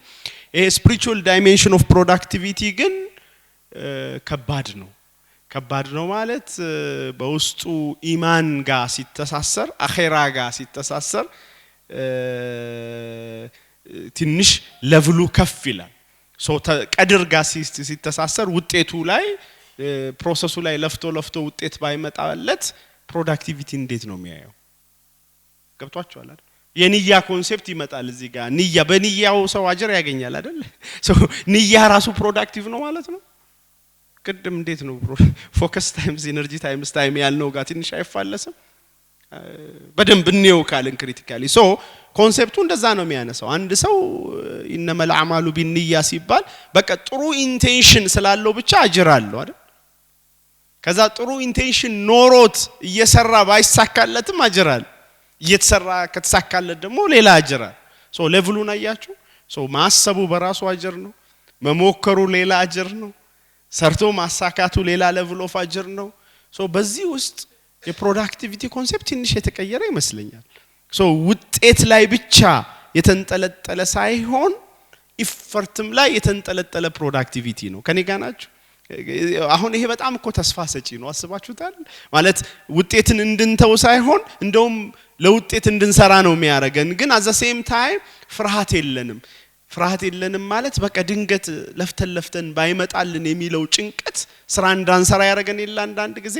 ይሄ spiritual dimension of productivity ግን ከባድ ነው ማለት በውስጡ ኢማን ጋር ሲተሳሰር አኺራ ጋር ሲተሳሰር ትንሽ ሌቭሉ ከፍ ይላል። ቀድር ጋር ሲተሳሰር ውጤቱ ላይ ፕሮሰሱ ላይ ለፍቶ ውጤት ባይመጣለት ፕሮዳክቲቪቲ እንዴት ነው የሚያየው? ገብቷችኋል አይደል? የንያ ኮንሴፕት ይመጣል እዚህ ጋር። ንያ በንያው ሰው አጀር ያገኛል አይደል? ንያ ራሱ ፕሮዳክቲቭ ነው ማለት ነው። ቅድም እንዴት ነው ፎከስ ታይምስ ኢነርጂ ታይምስ ታይም ያልነው ጋር ትንሽ አይፋለስም? በደንብ እንየው ካልን ክሪቲካሊ ኮንሴፕቱ እንደዛ ነው የሚያነሳው። አንድ ሰው ኢነመል አዕማሉ ቢንያ ሲባል በቃ ጥሩ ኢንቴንሽን ስላለው ብቻ አጅር አለው አይደል? ከዛ ጥሩ ኢንቴንሽን ኖሮት እየሰራ ባይሳካለትም አጅር አለ። እየተሰራ ከተሳካለት ደግሞ ሌላ አጅር አለ። ሌቭሉን አያችሁ? ማሰቡ በራሱ አጅር ነው። መሞከሩ ሌላ አጅር ነው። ሰርቶ ማሳካቱ ሌላ ሌቭል ኦፍ አጅር ነው። በዚህ ውስጥ የፕሮዳክቲቪቲ ኮንሴፕት ትንሽ የተቀየረ ይመስለኛል። ውጤት ላይ ብቻ የተንጠለጠለ ሳይሆን ኢፈርትም ላይ የተንጠለጠለ ፕሮዳክቲቪቲ ነው። ከኔ ጋር ናችሁ? አሁን ይሄ በጣም እኮ ተስፋ ሰጪ ነው። አስባችሁታል? ማለት ውጤትን እንድንተው ሳይሆን እንደውም ለውጤት እንድንሰራ ነው የሚያረገን። ግን አዘ ሴም ታይም ፍርሃት የለንም ማለት በቃ ድንገት ለፍተን ባይመጣልን የሚለው ጭንቀት ስራ እንዳንሰራ ያረገን ይላል። አንድ ጊዜ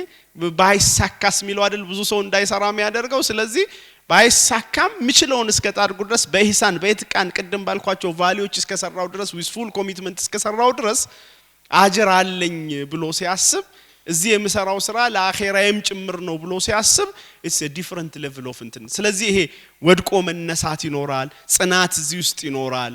ባይሳካስ የሚለው አይደል ብዙ ሰው እንዳይሰራ የሚያደርገው። ስለዚህ ባይሳካም ምችለውን እስከጣርጉ ድረስ በኢህሳን በኢትቃን ቅድም ባልኳቸው ቫልዩዎች እስከሰራው ድረስ with full commitment እስከሰራው ድረስ አጅር አለኝ ብሎ ሲያስብ እዚህ የምሰራው ስራ ለአኺራዬም ጭምር ነው ብሎ ሲያስብ it's a different level of እንትን። ስለዚህ ይሄ ወድቆ መነሳት ይኖራል፣ ጽናት እዚህ ውስጥ ይኖራል፣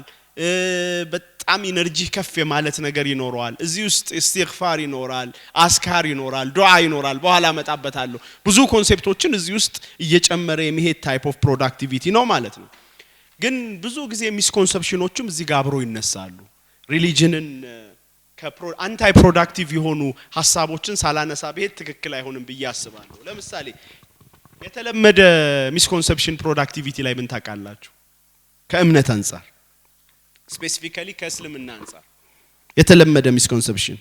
በጣም ኢነርጂ ከፍ የማለት ነገር ይኖራል። እዚህ ውስጥ ኢስቲግፋር ይኖራል፣ አስካር ይኖራል፣ ዱዓ ይኖራል። በኋላ መጣበታለሁ። ብዙ ኮንሴፕቶችን እዚህ ውስጥ እየጨመረ የሚሄድ ታይፕ ኦፍ ፕሮዳክቲቪቲ ነው ማለት ነው። ግን ብዙ ጊዜ ሚስኮንሰፕሽኖችም እዚህ ጋር አብሮ ይነሳሉ። ሪሊጅንን አንታይ ፕሮዳክቲቭ የሆኑ ሐሳቦችን ሳላነሳ በሄድ ትክክል አይሆንም ብዬ አስባለሁ። ለምሳሌ የተለመደ ሚስኮንሰፕሽን ፕሮዳክቲቪቲ ላይ ምን ታውቃላችሁ? ከእምነት አንፃር ስፔሲፊካሊ ከእስልምና አንፃር የተለመደ ሚስኮንሰፕሽን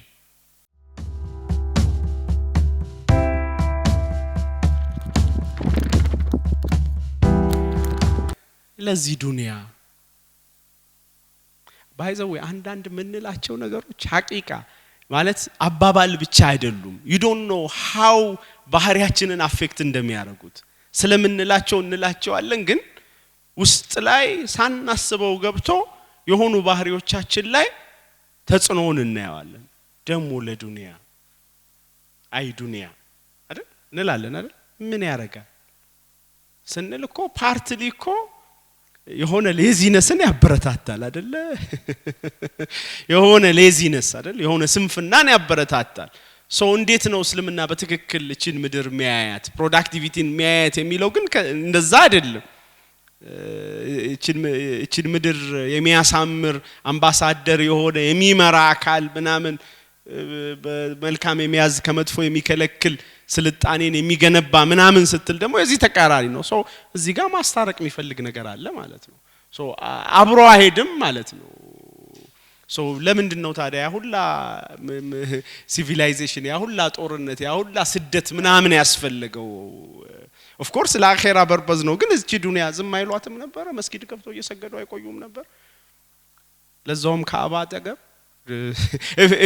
ለዚህ ዱንያ ባይዘው አንዳንድ ምንላቸው ነገሮች ሐቂቃ ማለት አባባል ብቻ አይደሉም። you don't know how ባህሪያችንን አፌክት እንደሚያደርጉት ስለምንላቸው እንላቸዋለን። ግን ውስጥ ላይ ሳናስበው ገብቶ የሆኑ ባህሪዎቻችን ላይ ተጽዕኖውን እናያለን። ደሞ ለዱንያ አይ ዱንያ አይደል እንላለን አይደል? ምን ያረጋል ስንል እኮ ፓርትሊ እኮ የሆነ ሌዚነስን ያበረታታል አይደል? የሆነ ሌዚነስ አይደል? የሆነ ስንፍናን ያበረታታል። እንዴት ነው እስልምና በትክክል እቺን ምድር የሚያያት ፕሮዳክቲቪቲን የሚያያት የሚለው ግን እንደዛ አይደለም። እቺን ምድር የሚያሳምር አምባሳደር የሆነ የሚመራ አካል ምናምን በመልካም የሚያዝ ከመጥፎ የሚከለክል ስልጣኔን የሚገነባ ምናምን ስትል ደግሞ እዚህ ተቃራኒ ነው። እዚህ ጋር ማስታረቅ የሚፈልግ ነገር አለ ማለት ነው። አብሮ አይሄድም ማለት ነው። ለምንድን ነው ታዲያ ያ ሁላ ሲቪላይዜሽን ያ ሁላ ጦርነት ያ ሁላ ስደት ምናምን ያስፈልገው? ኦፍ ኮርስ ለአኺራ በርበዝ ነው። ግን እዚህ ዱንያ ዝም አይሏትም ነበር? መስጊድ ከፍተው እየሰገዱ አይቆዩም ነበር? ለዛውም ካዕባ አጠገብ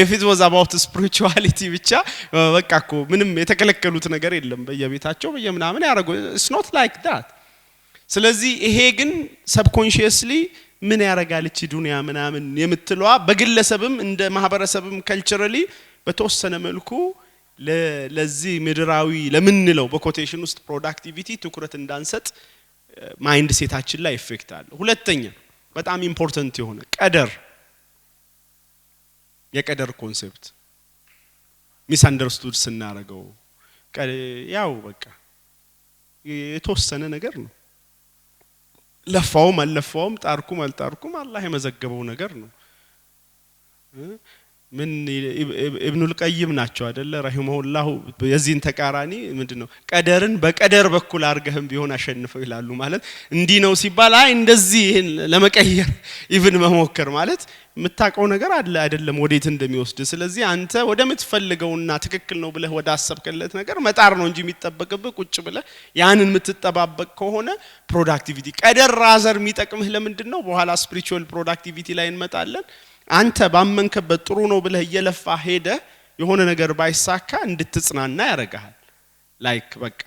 if it was about spirituality ብቻ በቃ እኮ ምንም የተከለከሉት ነገር የለም። በየቤታቸው በየምናምን ያረጉ it's not like that። ስለዚህ ይሄ ግን subconsciously ምን ያረጋል እቺ ዱንያ ምናምን የምትለዋ በግለሰብም እንደ ማህበረሰብም ካልቸራሊ በተወሰነ መልኩ ለዚህ ምድራዊ ለምንለው በኮቴሽን ውስጥ ፕሮዳክቲቪቲ ትኩረት እንዳንሰጥ ማይንድ ሴታችን ላይ ኢፌክት አለ ሁለተኛ በጣም ኢምፖርታንት የሆነ ቀደር የቀደር ኮንሴፕት ሚስ አንደርስቱድ ስናረገው ያው በቃ የተወሰነ ነገር ነው ለፋውም አልለፋውም ጣርኩም አልጣርኩም አላህ የመዘገበው ነገር ነው ምን ኢብኑል ቀይም ናቸው አይደለ ረሂመሁላህ የዚህን ተቃራኒ ምንድነው ቀደርን በቀደር በኩል አርገህም ቢሆን አሸንፈው ይላሉ ማለት እንዲ ነው ሲባል አይ እንደዚህ ይሄን ለመቀየር ኢቭን መሞከር ማለት የምታቀው ነገር አለ አይደለም ወዴት እንደሚወስድ ስለዚህ አንተ ወደምትፈልገውና ትክክል ነው ብለህ ወደ አሰብከለት ነገር መጣር ነው እንጂ የሚጠበቅብህ ቁጭ ብለህ ያንን የምትጠባበቅ ከሆነ ፕሮዳክቲቪቲ ቀደር ራዘር የሚጠቅምህ ለምንድነው በኋላ ስፒሪቹዋል ፕሮዳክቲቪቲ ላይ እንመጣለን አንተ ባመንከበት ጥሩ ነው ብለህ እየለፋ ሄደ የሆነ ነገር ባይሳካ እንድትጽናና ያረጋል ላይክ በቃ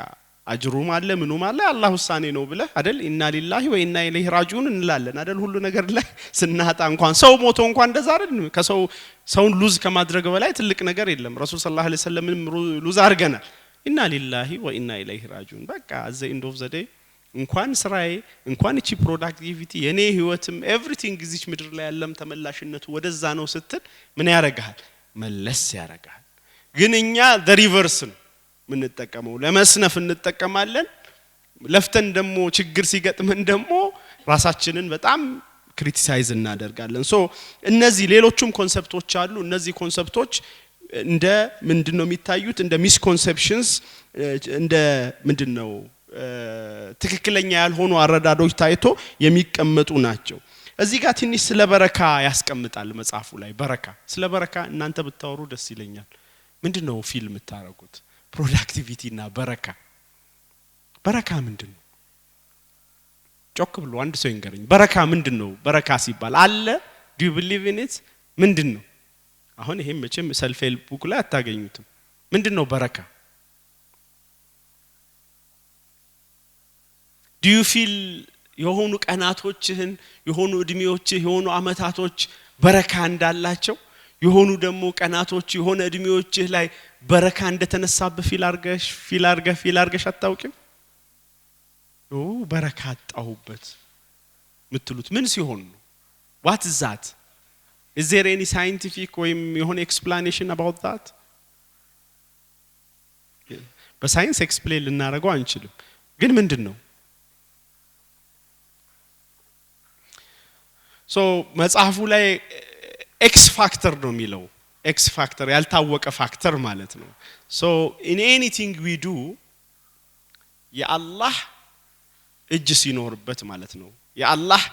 አጅሩም አለ ምኑም አለ አላህ ውሳኔ ነው ብለህ አይደል ኢና ሊላሂ ወኢና ኢለይሂ ራጂኡን እንላለን አይደል ሁሉ ነገር ላይ ስናጣ እንኳን ሰው ሞቶ እንኳን እንደዛ አይደል ሰውን ሉዝ ከማድረግ በላይ ትልቅ ነገር የለም ረሱል ሰለላሁ ዐለይሂ ወሰለም ሉዝ አርገናል ኢና ሊላሂ ወኢና ኢለይሂ ራጂኡን በቃ አዘ ኢንድ ኦፍ ዘ ዴይ እንኳን ስራዬ እንኳን እቺ ፕሮዳክቲቪቲ የኔ ህይወትም ኤቭሪቲንግ እዚች ምድር ላይ ያለም ተመላሽነቱ ወደዛ ነው ስትል ምን ያረጋል መለስ ያረጋል ግን እኛ ዘ ሪቨርስ ነው ምን ተጠቀመው ለመስነፍ እንጠቀማለን ለፍተን ደሞ ችግር ሲገጥመን ደሞ ራሳችንን በጣም ክሪቲሳይዝ እናደርጋለን ሶ እነዚህ ሌሎችም ኮንሰፕቶች አሉ እነዚህ ኮንሰፕቶች እንደ ምንድነው የሚታዩት እንደ ሚስኮንሰፕሽንስ እንደ ምንድነው ትክክለኛ ያልሆኑ አረዳዶች ታይቶ የሚቀመጡ ናቸው እዚህ ጋር ትንሽ ስለ በረካ ያስቀምጣል መጽሐፉ ላይ በረካ ስለ በረካ እናንተ ብታወሩ ደስ ይለኛል ምንድነው ፊልም ታረጉት ፕሮዳክቲቪቲ እና በረካ ምንድነው ጮክ ብሎ አንድ ሰው ይንገረኝ በረካ ምንድነው በረካ ሲባል አለ do you believe in it ምንድነው አሁን ይሄም መቼም ሰልፍ ሄልፕ ቡክ ላይ አታገኙትም ምንድነው በረካ do you feel የሆኑ ቀናቶችህን የሆኑ እድሜዎችህ የሆኑ አመታቶች በረካ እንዳላቸው የሆኑ ደሞ ቀናቶች የሆነ እድሜዎችህ ላይ በረካ እንደተነሳብህ ፊል አርገሽ አታውቂም በረካ አጣሁበት ምትሉት ምን ሲሆን ነው what is that is there any scientific ወይም የሆነ explanation about that በሳይንስ ኤክስፕሌን ልናረጋው አንችልም ግን ምንድነው ሶ መጽሐፉ ላይ ኤክስ ፋክተር ነው የሚለው ኤክስ ፋክተር ያልታወቀ ፋክተር ማለት ነው ሶ in anything we do የአላህ እጅ ሲኖርበት ማለት ነው የአላህ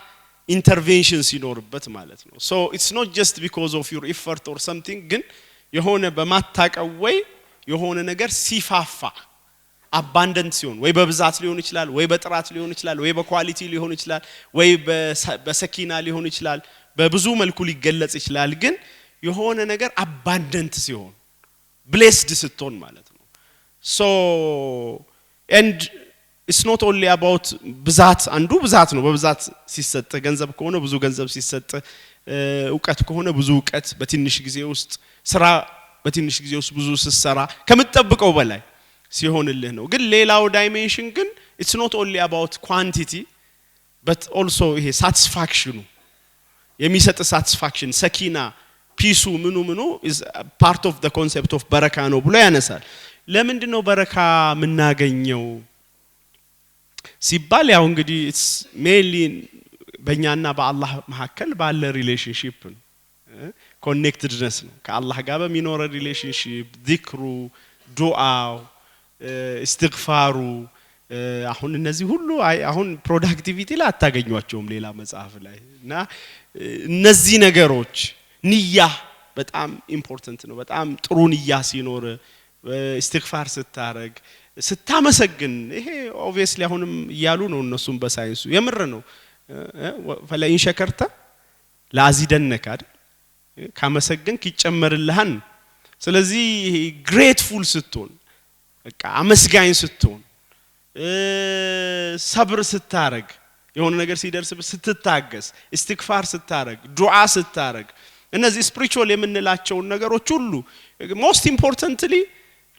ኢንተርቬንሽን ሲኖርበት ማለት ነው ሶ it's not just because of your effort or something ግን የሆነ በማታቀው ወይ የሆነ ነገር ሲፋፋ አባንደንት ሲሆን ወይ በብዛት ሊሆን ይችላል ወይ በጥራት ሊሆን ይችላል ወይ በኳሊቲ ሊሆን ይችላል ወይ በሰኪና ሊሆን ይችላል በብዙ መልኩ ሊገለጽ ይችላል ግን የሆነ ነገር አባንደንት ሲሆን blessed ስትሆን ማለት ነው so and it's not only about ብዛት አንዱ ብዛት ነው በብዛት ሲሰጥ ገንዘብ ከሆነ ብዙ ገንዘብ ሲሰጥ ዕውቀት ከሆነ ብዙ ዕውቀት በትንሽ ጊዜ ውስጥ ስራ በትንሽ ጊዜ ውስጥ ብዙ ሲሰራ ከምትጠብቀው በላይ ሲሆንልህ ነው ግን ሌላው ዳይሜንሽን ግን it's not only about quantity but also ይሄ satisfaction የሚሰጥ satisfaction ሰኪና ፒሱ ምኑ is part of the concept of በረካ ነው ብሎ ያነሳል ለምንድነው በረካ ምናገኘው ሲባል ያው እንግዲህ it's mainly በእኛና በአላህ መሐከል ባለ ሪሌሽንሺፕ ነው ኮኔክትድነስ ነው ከአላህ ጋር በሚኖር ሪሌሽንሺፕ ዚክሩ ዱዓው استغفار አሁን እነዚህ ሁሉ አሁን ፕሮዳክቲቪቲ ላይ አታገኙዋቸውም ሌላ መጽሐፍ ላይ እና እነዚህ ነገሮች ንያ በጣም ኢምፖርታንት ነው በጣም ጥሩ ንያ ሲኖር استغفار ስታረግ ስታመሰግን ይሄ obviously አሁንም ያሉ ነው እነሱም በሳይንሱ የምር ነው ፈለኢን ሸከርተ ላዚደነከ አይደል ካመሰግንክ ይጨመርልሃል ስለዚህ grateful ስትሆን በቃ አመስጋኝ ስትሆን ሰብር ስታረግ የሆነ ነገር ሲደርስ ስትታገስ استغفار ስታረግ ዱዓ ስታረግ እነዚህ ስፒሪቹዋል የምንላቸው ነገሮች ሁሉ most importantly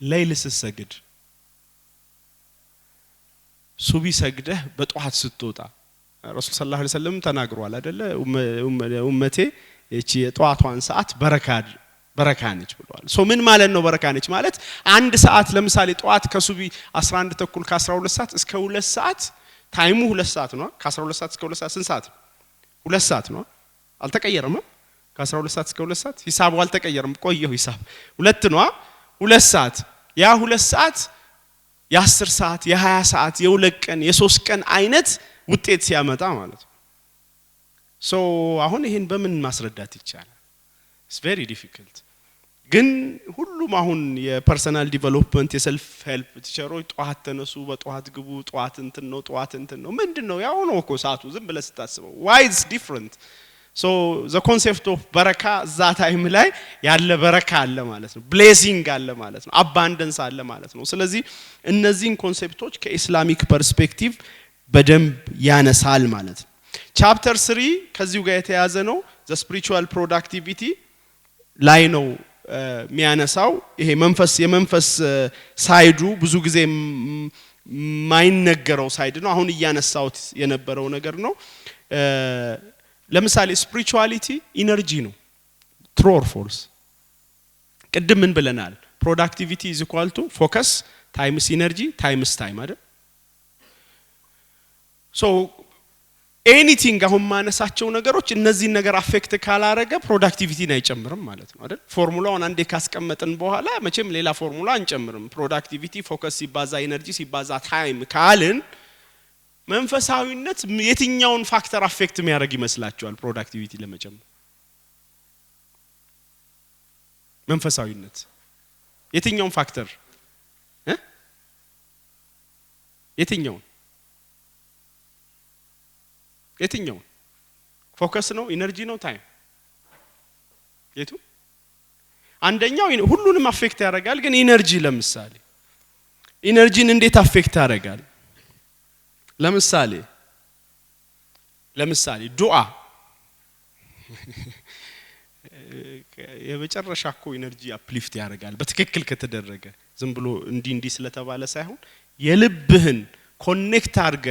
ሌሊት ስትሰግድ ሱቢ ሰግደህ በጧት ስትወጣ ረሱል ሰለላሁ ዐለይሂ ወሰለም ተናግሯል አይደለ ኡመቴ እቺ የጧቷን ሰዓት በረካ ነች ብለዋል ሶ ምን ማለት ነው በረካ ነች ማለት አንድ ሰዓት ለምሳሌ ጧት ከሱቢ 11 ተኩል ከ12 ሰዓት እስከ 2 ሰዓት ታይሙ 2 ሰዓት ነው ከ12 ሰዓት እስከ 2 ሰዓት ስንት ሰዓት 2 ሰዓት ነው አልተቀየረም ከ12 ሰዓት እስከ 2 ሰዓት ሂሳቡ አልተቀየረም ቆየው ሂሳብ 2 ነው 2 ሰዓት ያ 2 ሰዓት የ10 ሰዓት የ20 ሰዓት የ2 ቀን የ3 ቀን አይነት ውጤት ሲያመጣ ማለት ነው ሶ አሁን ይሄን በምን ማስረዳት ይቻላል it's very difficult ግን ሁሉም አሁን የፐርሰናል ዲቨሎፕመንት የሰልፍ ሄልፕ ቲቸሮች ጧት ተነሱ በጧት ግቡ ጧት እንትን ነው ምንድነው ያው ነው እኮ ሰዓቱ ዝም ብለ ስታስበው why is different so the concept of በረካ እዛ ታይም ላይ ያለ በረካ አለ ማለት ነው blessing አለ ማለት ነው abundance አለ ማለት ነው ስለዚህ እነዚህን ኮንሴፕቶች ከኢስላሚክ ፐርስፔክቲቭ በደንብ ያነሳል ማለት ነው ቻፕተር 3 ከዚሁ ጋር የተያዘ ነው the spiritual productivity ላይ ነው ሚያነሳው ይሄ የመንፈስ ሳይዱ ብዙ ጊዜ ማይነገረው ሳይድ ነው አሁን ያነሳውት የነበረው ነገር ነው ለምሳሌ ስፒሪቹዋሊቲ ኢነርጂ ነው true or false ቅድም ምን ብለናል productivity is equal to focus times energy times time አይደል so anything አሁን ማነሳቸው ነገሮች እነዚህ ነገር አፌክት ካላረገ ፕሮዳክቲቪቲን አይጨምርም ማለት ነው አይደል ፎርሙላውን አንዴ ካስቀመጥን በኋላ መቼም ሌላ ፎርሙላ አንጨምርም ፕሮዳክቲቪቲ ፎከስ ሲባዛ ኢነርጂ ሲባዛ ታይም ካልን መንፈሳዊነት የትኛውን ፋክተር አፌክት የሚያደርግ ይመስላችኋል ፕሮዳክቲቪቲ ለመጨመር መንፈሳዊነት የትኛውን ፋክተር የትኛው ፎከስ ነው ኢነርጂ ነው ታይም የቱ አንደኛው ሁሉንም አፌክት ያደርጋል ግን ኢነርጂ ለምሳሌ እንዴት አፌክት ያደርጋል ለምሳሌ ዱዓ የመጨረሻ እኮ ኢነርጂ አፕሊፍት ያደርጋል በትክክል ከተደረገ ዝም ብሎ እንዲ ስለተባለ ሳይሆን የልብህን ኮኔክት አድርገ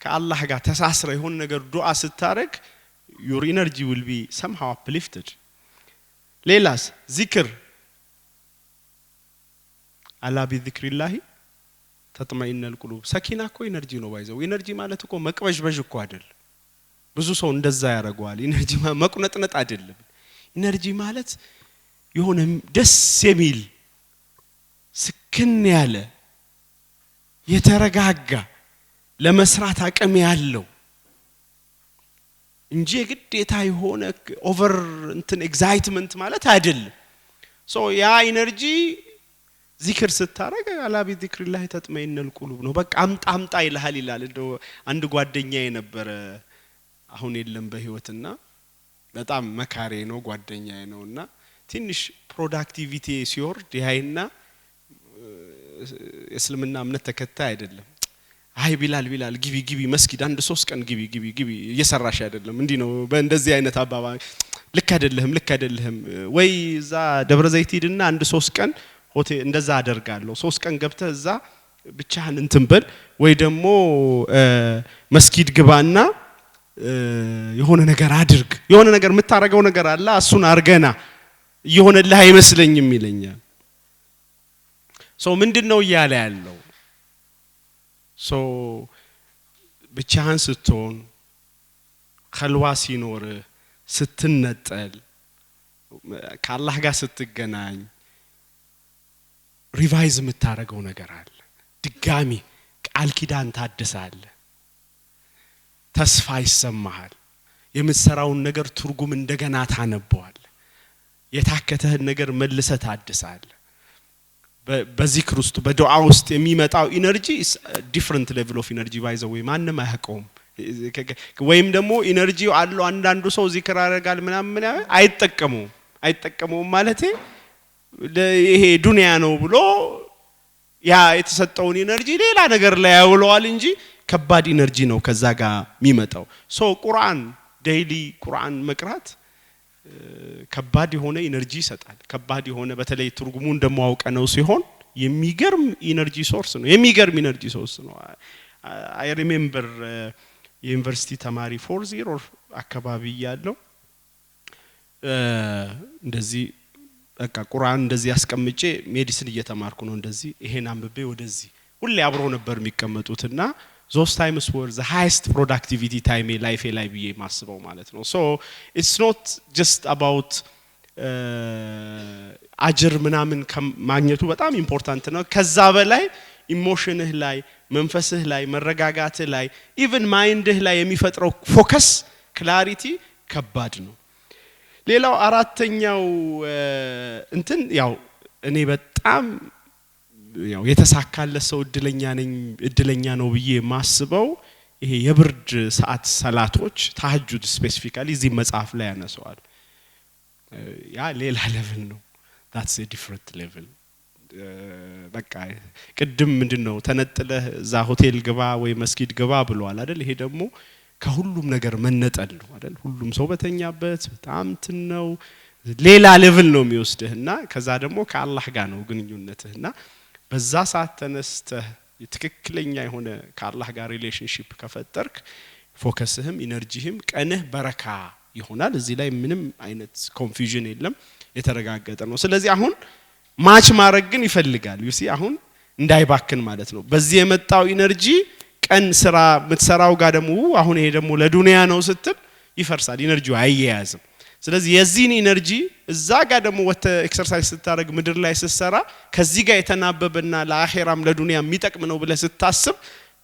ከአላህ ጋር ተሳስረ ይሆን ነገር ዱዓ ስታረግ your energy will be somehow uplifted ሌላስ ዚክር አላ ቢዚክሪላህ ተጥማኢነል ቁሉብ ሰኪና እኮ ኢነርጂ ነው ባይዘው ኢነርጂ ማለት እኮ መቅበዥበዥ እኮ አይደል ብዙ ሰው እንደዛ ያረጋዋል ኢነርጂ መቁነጥነጥ አይደለም ኢነርጂ ማለት የሆነ ደስ የሚል ስክን ያለ የተረጋጋ ለመስራት አቅም ያለው እንጂ ግዴታ የሆነ ኦቨር እንትን ኤግዛይትመንት ማለት አይደለም ሶ ያ ኢነርጂ ዚክር ስታረግ አላ ቢዚክሪላህ ተጥመኢነል ቁሉብ ነው በቃ አምጣ ይልሃል እንደው አንድ ጓደኛዬ ነበር አሁን የለም በህይወትና በጣም መካሬ ነው ጓደኛዬ ነውና ትንሽ ፕሮዳክቲቪቲ ሲወርድ ያይና እስልምና እምነት ተከታይ አይደለም አይ ቢላል ግቢ መስጊድ አንድ 3 ቀን ግቢ እየሰራሽ አይደለም እንዲ ነው በእንደዚህ አይነት አባባ ልክ አይደለም ወይ እዛ ደብረ ዘይት ሄድና አንድ 3 ቀን ሆቴል እንደዛ አደርጋለሁ 3 ቀን ገብተህ እዛ ብቻህን እንትን በል ወይ ደግሞ መስጊድ ግባና የሆነ ነገር አድርግ የሆነ ነገር የምታረጋው ነገር አለ እሱን አርገና ይሆነልህ አይመስለኝም ይለኛል ሶ ምንድነው ይያለ ያለው ሶ ብቻህን ስትሆን ኸልዋ ሲኖር ስትነጠል ከአላህ ጋር ስትገናኝ ሪቫይዝ የምታረጋው ነገር አለ ድጋሚ ቃል ኪዳን ታድሳለ ተስፋ ይሰማሃል የምትሰራውን ነገር ትርጉም እንደገና ታነበዋል የታከተህን ነገር መልሰህ ታድሳለ በዚክር ውስጥ በዱዓ ውስጥ የሚመጣው ኢነርጂ ዲፈረንት ሌቭል ኦፍ ኢነርጂ ባይዘ ወይ ማንንም አያውቀውም ወይም ደግሞ ኢነርጂው አለው አንዳንዱ ሰው ዚክር ያደርጋል ምናምን አይጠቀመውም ማለት ይሄ ዱንያ ነው ብሎ ያ የተሰጠውን ኢነርጂ ሌላ ነገር ላይ ያውለዋል እንጂ ከባድ ኢነርጂ ነው ከዛ ጋር የሚመጣው ሶ ቁርአን ዴይሊ ቁርአን መቅራት ከባድ የሆነ ኢነርጂ ይሰጣል ከባድ የሆነ በተለይ ትርጉሙን እንደማውቀ ነው ሲሆን የሚገርም ኢነርጂ ሶርስ ነው አይ ሪሜምበር ዩኒቨርሲቲ ተማሪ 40 አካባቢ ያለው እንደዚህ በቃ ቁርአን እንደዚህ አስቀምጬ ሜዲሲን እየተማርኩ ነው እንደዚህ ይሄን አንብቤ ወደዚህ ሁሌ አብሮ ነበር የሚቀመጡትና those times were the highest productivity time life ላይ ብዬ ማስበው ማለት ነው so it's not just about አጅር ምናምን ማግኘቱ በጣም ኢምፖርታንት ነው ከዛ በላይ ኢሞሽንህ ላይ መንፈስህ ላይ መረጋጋትህ ላይ even ማይንድህ ላይ የሚፈጥረው ፎከስ ክላሪቲ ከባድ ነው ሌላው አራተኛው እንትን ያው እኔ በጣም ያው የተሳካለ ሰው እድለኛ ነው ብዬ ማስበው ይሄ የብርድ ሰዓት ሰላቶች ተሐጁድ ስፔሲፊካሊ እዚህ መጽሐፍ ላይ ያነሳዋል ያ ሌላ ሌቭል ነው that's a different level በቃ ቅድም ምንድነው ተነጥለህ እዛ ሆቴል ግባ ወይ መስጊድ ግባ ብለዋል አይደል ይሄ ደግሞ ከሁሉም ነገር መነጠል ነው አይደል ሁሉም ሰው በተኛበት በጣም ነው ሌላ ሌቭል ነው የሚወስድህና ከዛ ደግሞ ከአላህ ጋር ነው ግንኙነትህና በዛ ሰዓት ተነስተህ ትክክለኛ የሆነ ከአላህ ጋር ሪሌሽንሺፕ ከፈጠርክ ፎከስህም ኢነርጂህም ቀንህ በረካ ይሆናል እዚህ ላይ ምንም አይነት ኮንፊውዥን የለም የተረጋገጠ ነው ስለዚህ አሁን ማች ማድረግ ግን ይፈልጋል you see አሁን እንዳይባክን ማለት ነው በዚህ የመጣው ኢነርጂ ቀን ስራ ምትሰራው ጋር ደግሞ አሁን ይሄ ደግሞ ለዱንያ ነው ስትል ይፈርሳል ኢነርጂው አይያያዝም ስለዚህ የዚህን ኢነርጂ እዛ ጋር ደግሞ ወተ ኤክሰርሳይዝ ስታረግ ምድር ላይ ስትሰራ ከዚህ ጋር የተናበበና ለአኺራም ለዱንያ የሚጠቅም ነው ብለ ስታስብ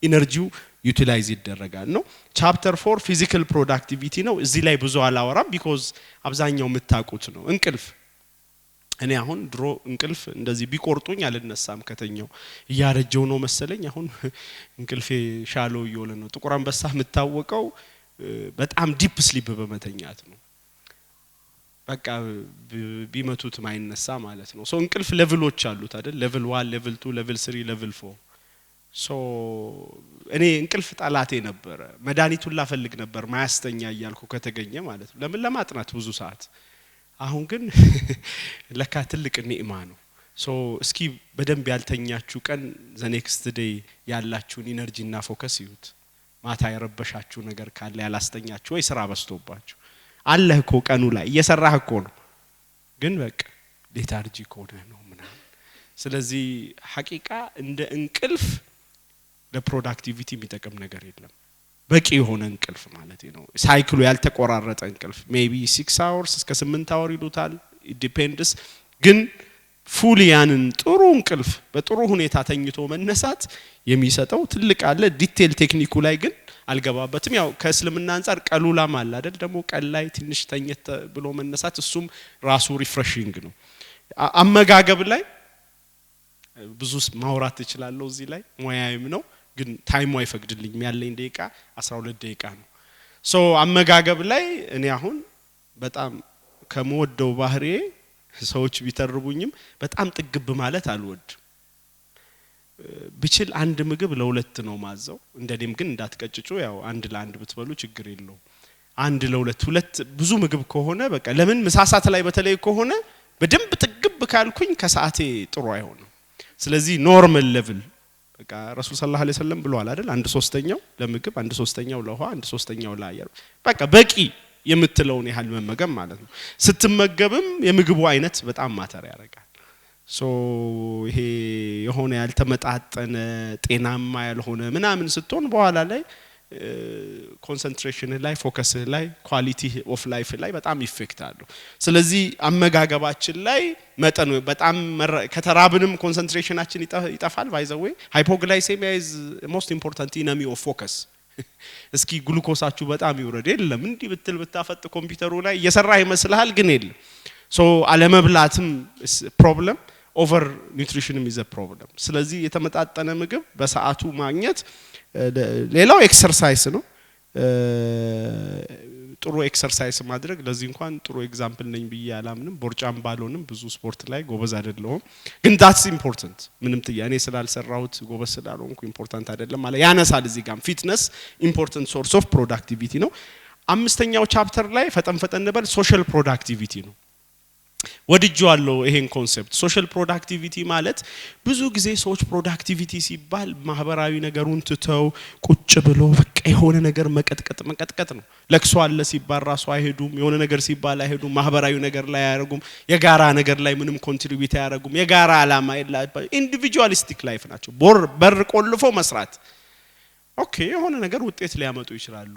ኢነርጂው ዩቲላይዝ ይደረጋል ነው ቻፕተር 4 ፊዚካል ፕሮዳክቲቪቲ ነው እዚህ ላይ ብዙ አላወራም because አብዛኛው የምታውቁት ነው እንቅልፍ እኔ አሁን ድሮ እንቅልፍ እንደዚህ ቢቆርጡኝ አልነሳም ከተኛው ያረጀው ነው መሰለኝ አሁን እንቅልፌ ሻሎ ይወለ ነው ጥቁር አንበሳ የምታወቀው በጣም ዲፕ ስሊፕ በመተኛት ነው በቃ ቢመቱት ማይነሳ ማለት ነው ሶ እንቅልፍ ሌቭሎች አሉት አይደል ሌቭል 1 ሌቭል 2 ሌቭል 3 ሌቭል 4 ሶ እኔ እንቅልፍ ጣላቴ ነበር መድኃኒቱን ላፈልግ ነበር ማያስተኛ ይያልኩ ከተገኘ ማለት ነው ለምን ለማጥናት ብዙ ሰዓት አሁን ግን ለካ ትልቅ ኒዕማ ነው ሶ እስኪ በደንብ ያልተኛችሁ ቀን the next day ያላችሁን ኢነርጂና ፎከስ ይዩት ማታ ያረበሻችሁ ነገር ካለ ያላስተኛችሁ ወይ ስራ በስቶባችሁ አለህ እኮ ቀኑ ላይ እየሰራህ እኮ ነው ግን በቃ ሌታርጂ ኮደ ነው ምናምን ስለዚህ ሐቂቃ እንደ እንቅልፍ ለፕሮዳክቲቪቲ የሚጠቅም ነገር የለም በቂ የሆነ እንቅልፍ ማለት ነው ሳይክሉ ያልተቆራረጠ እንቅልፍ maybe 6 hours እስከ 8 hour ይሉታል it depends ግን ፉል ያንን ጥሩ እንቅልፍ በጥሩ ሁኔታ ተኝቶ መነሳት የሚሰጠው ትልቅ አለ ዲቴል ቴክኒኩ ላይ ግን አልገባበትም ያው ከእስልምና አንፃር ቀሉላም አለ አይደል ደግሞ ቀል ላይ ትንሽ ተኝተ ብሎ መነሳት እሱም ራሱ ሪፍሬሺንግ ነው አመጋገብ ላይ ብዙ ማውራት ይችላል እዚህ ላይ ሙያዬም ነው ግን ታይሙ አይፈቅድልኝም ያለኝ ደቂቃ 12 ደቂቃ ነው ሶ አመጋገብ ላይ እኔ አሁን በጣም ከመወደው ባህሪ ሰዎች ቢተርቡኝም በጣም ጥግብ ማለት አልወድ ብችል አንድ ምግብ ለሁለት ነው ማዘው እንደኔም ግን እንዳትቀጭጩ ያው አንድ ለአንድ ብትበሉ ችግር የለው አንድ ለሁለት ሁለት ብዙ ምግብ ከሆነ በቃ ለምን መሳሳት ላይ በተለይ ከሆነ በደንብ ጥግብ ካልኩኝ ከሰዓቴ ጥሩ አይሆንም ስለዚህ ኖርማል ሌቭል በቃ ረሱል ሰለላሁ ዐለይሂ ወሰለም ብለዋል አይደል 1/3 ለምግብ 1/3 ለውሃ 1/3 ለአየር በቃ በቂ የምትለውን ያህል መመገብ ማለት ነው ስትመገብም የምግቡ አይነት በጣም ማተር ያደርጋል ሶ ይሄ የሆነ ያልተመጣጠነ ጤናማ ያልሆነ ምናምን ስትሆን በኋላ ላይ ኮንሰንትሬሽን ላይ ፎከስ ላይ ኳሊቲ ኦፍ ላይፍ ላይ በጣም ኢፌክት አለው ስለዚህ አመጋገባችን ላይ መጠኑ በጣም ከተራብንም ኮንሰንትሬሽናችን ይጣፋል ባይ ዘ ዌይ ሃይፖግላይሴሚያ ኢዝ ሞስት ኢምፖርታንት ኢነሚ ኦፍ ፎከስ እስኪ ግሉኮሳችሁ በጣም ይወረድ የለም እንዲ ብትል ብታፈጥ ኮምፒውተሩ ላይ እየሰራህ ይመስልሃል ግን የለም ሶ አለመብላትም ፕሮብለም ኦቨር ኒውትሪሽንም ኢዝ አ ፕሮብለም ስለዚህ የተመጣጠነ ምግብ በሰዓቱ ማግኘት ሌላው ኤክሰርሳይዝ ነው ጥሩ ኤክሰርሳይዝ ማድረግ ለዚህ እንኳን ጥሩ ኤግዛምፕል ነኝ ብዬ አላምንም ቦርጫም ባልሆንም ብዙ ስፖርት ላይ ጎበዝ አይደለሁም ግን that's important ምንም ጥያኔ ስላልሰራሁት ጎበዝ ስላልሆንኩ ኢምፖርታንት አይደለም ማለት ያነሳል እዚህ ጋር ፊትነስ ኢምፖርታንት ሶርስ ኦፍ ፕሮዳክቲቪቲ ነው አምስተኛው ቻፕተር ላይ ፈጠን በል ሶሻል ፕሮዳክቲቪቲ ነው ወድጄዋለሁ ይሄን ኮንሰፕት። ሶሻል ፕሮዳክቲቪቲ ማለት ብዙ ጊዜ ሰዎች ፕሮዳክቲቪቲ ሲባል ማህበራዊ ነገሩን ትተው ቁጭ ብሎ በቃ የሆነ ነገር መቀጥቀጥ ነው። ለቅሶ አለ ሲባል ራሱ አይሄዱም፣ የሆነ ነገር ሲባል አይሄዱም፣ ማህበራዊ ነገር ላይ አያረጉም፣ የጋራ ነገር ላይ ምንም ኮንትሪቢዩት አያረጉም፣ የጋራ ዓላማ የላቸውም። ኢንዲቪጁዋሊስቲክ ላይፍ ናቸው። በር ቆልፎ መስራት ኦኬ የሆነ ነገር ውጤት ሊያመጡ ይችላሉ።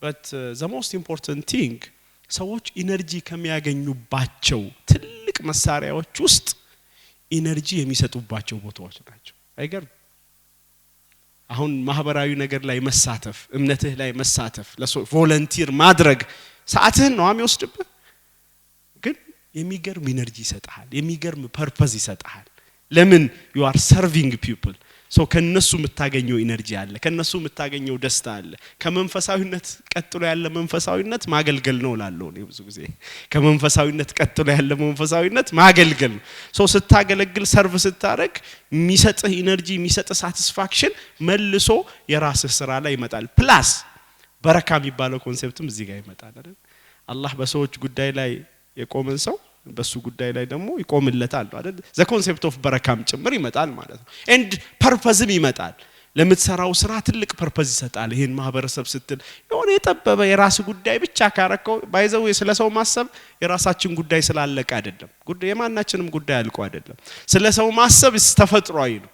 but the most important thing ሰዎች ኢነርጂ ከሚያገኙባቸው ትልቅ መሳሪያዎች ውስጥ ኢነርጂ የሚሰጡባቸው ቦታዎች ናቸው። አይገርም? አሁን ማህበራዊ ነገር ላይ መሳተፍ፣ እምነትህ ላይ መሳተፍ፣ ቮለንቲር ማድረግ ሰዓትህን ነው የሚወስድብህ፣ ግን የሚገርም ኢነርጂ ይሰጣል፣ የሚገርም ፐርፐዝ ይሰጣል። ለምን? you are serving people. ሶ ከነሱ የምታገኘው ኢነርጂ አለ፣ ከነሱ የምታገኘው ደስታ አለ። ከመንፈሳዊነት ቀጥሎ ያለ መንፈሳዊነት ማገልገል ነው ላለው ነው ብዙ ጊዜ። ከመንፈሳዊነት ቀጥሎ ያለ መንፈሳዊነት ማገልገል ነው። ሶ ስታገለግል ሰርቭ ስታረግ የሚሰጥህ ኢነርጂ የሚሰጥህ ሳቲስፋክሽን መልሶ የራስህ ስራ ላይ ይመጣል። ፕላስ በረካ የሚባለው ኮንሰፕትም እዚህ ጋር ይመጣል አይደል? አላህ በሰዎች ጉዳይ ላይ የቆመን ሰው በሱ ጉዳይ ላይ ደግሞ ይቆምለታል አይደል? ዘ ኮንሰፕት ኦፍ በረካም ጭምር ይመጣል ማለት ነው። ኤንድ ፐርፐዝም ይመጣል። ለምትሰራው ስራ ትልቅ ፐርፐዝ ይሰጣል። ይሄን ማህበረሰብ ስትል የሆነ የጠበበ የራስ ጉዳይ ብቻ ካረከው ባይዘው ስለሰው ማሰብ የራሳችን ጉዳይ ስላለቀ አይደለም። ጉዳይ የማናችንም ጉዳይ አልቆ አይደለም። ስለሰው ማሰብ ተፈጥሯዊ ነው።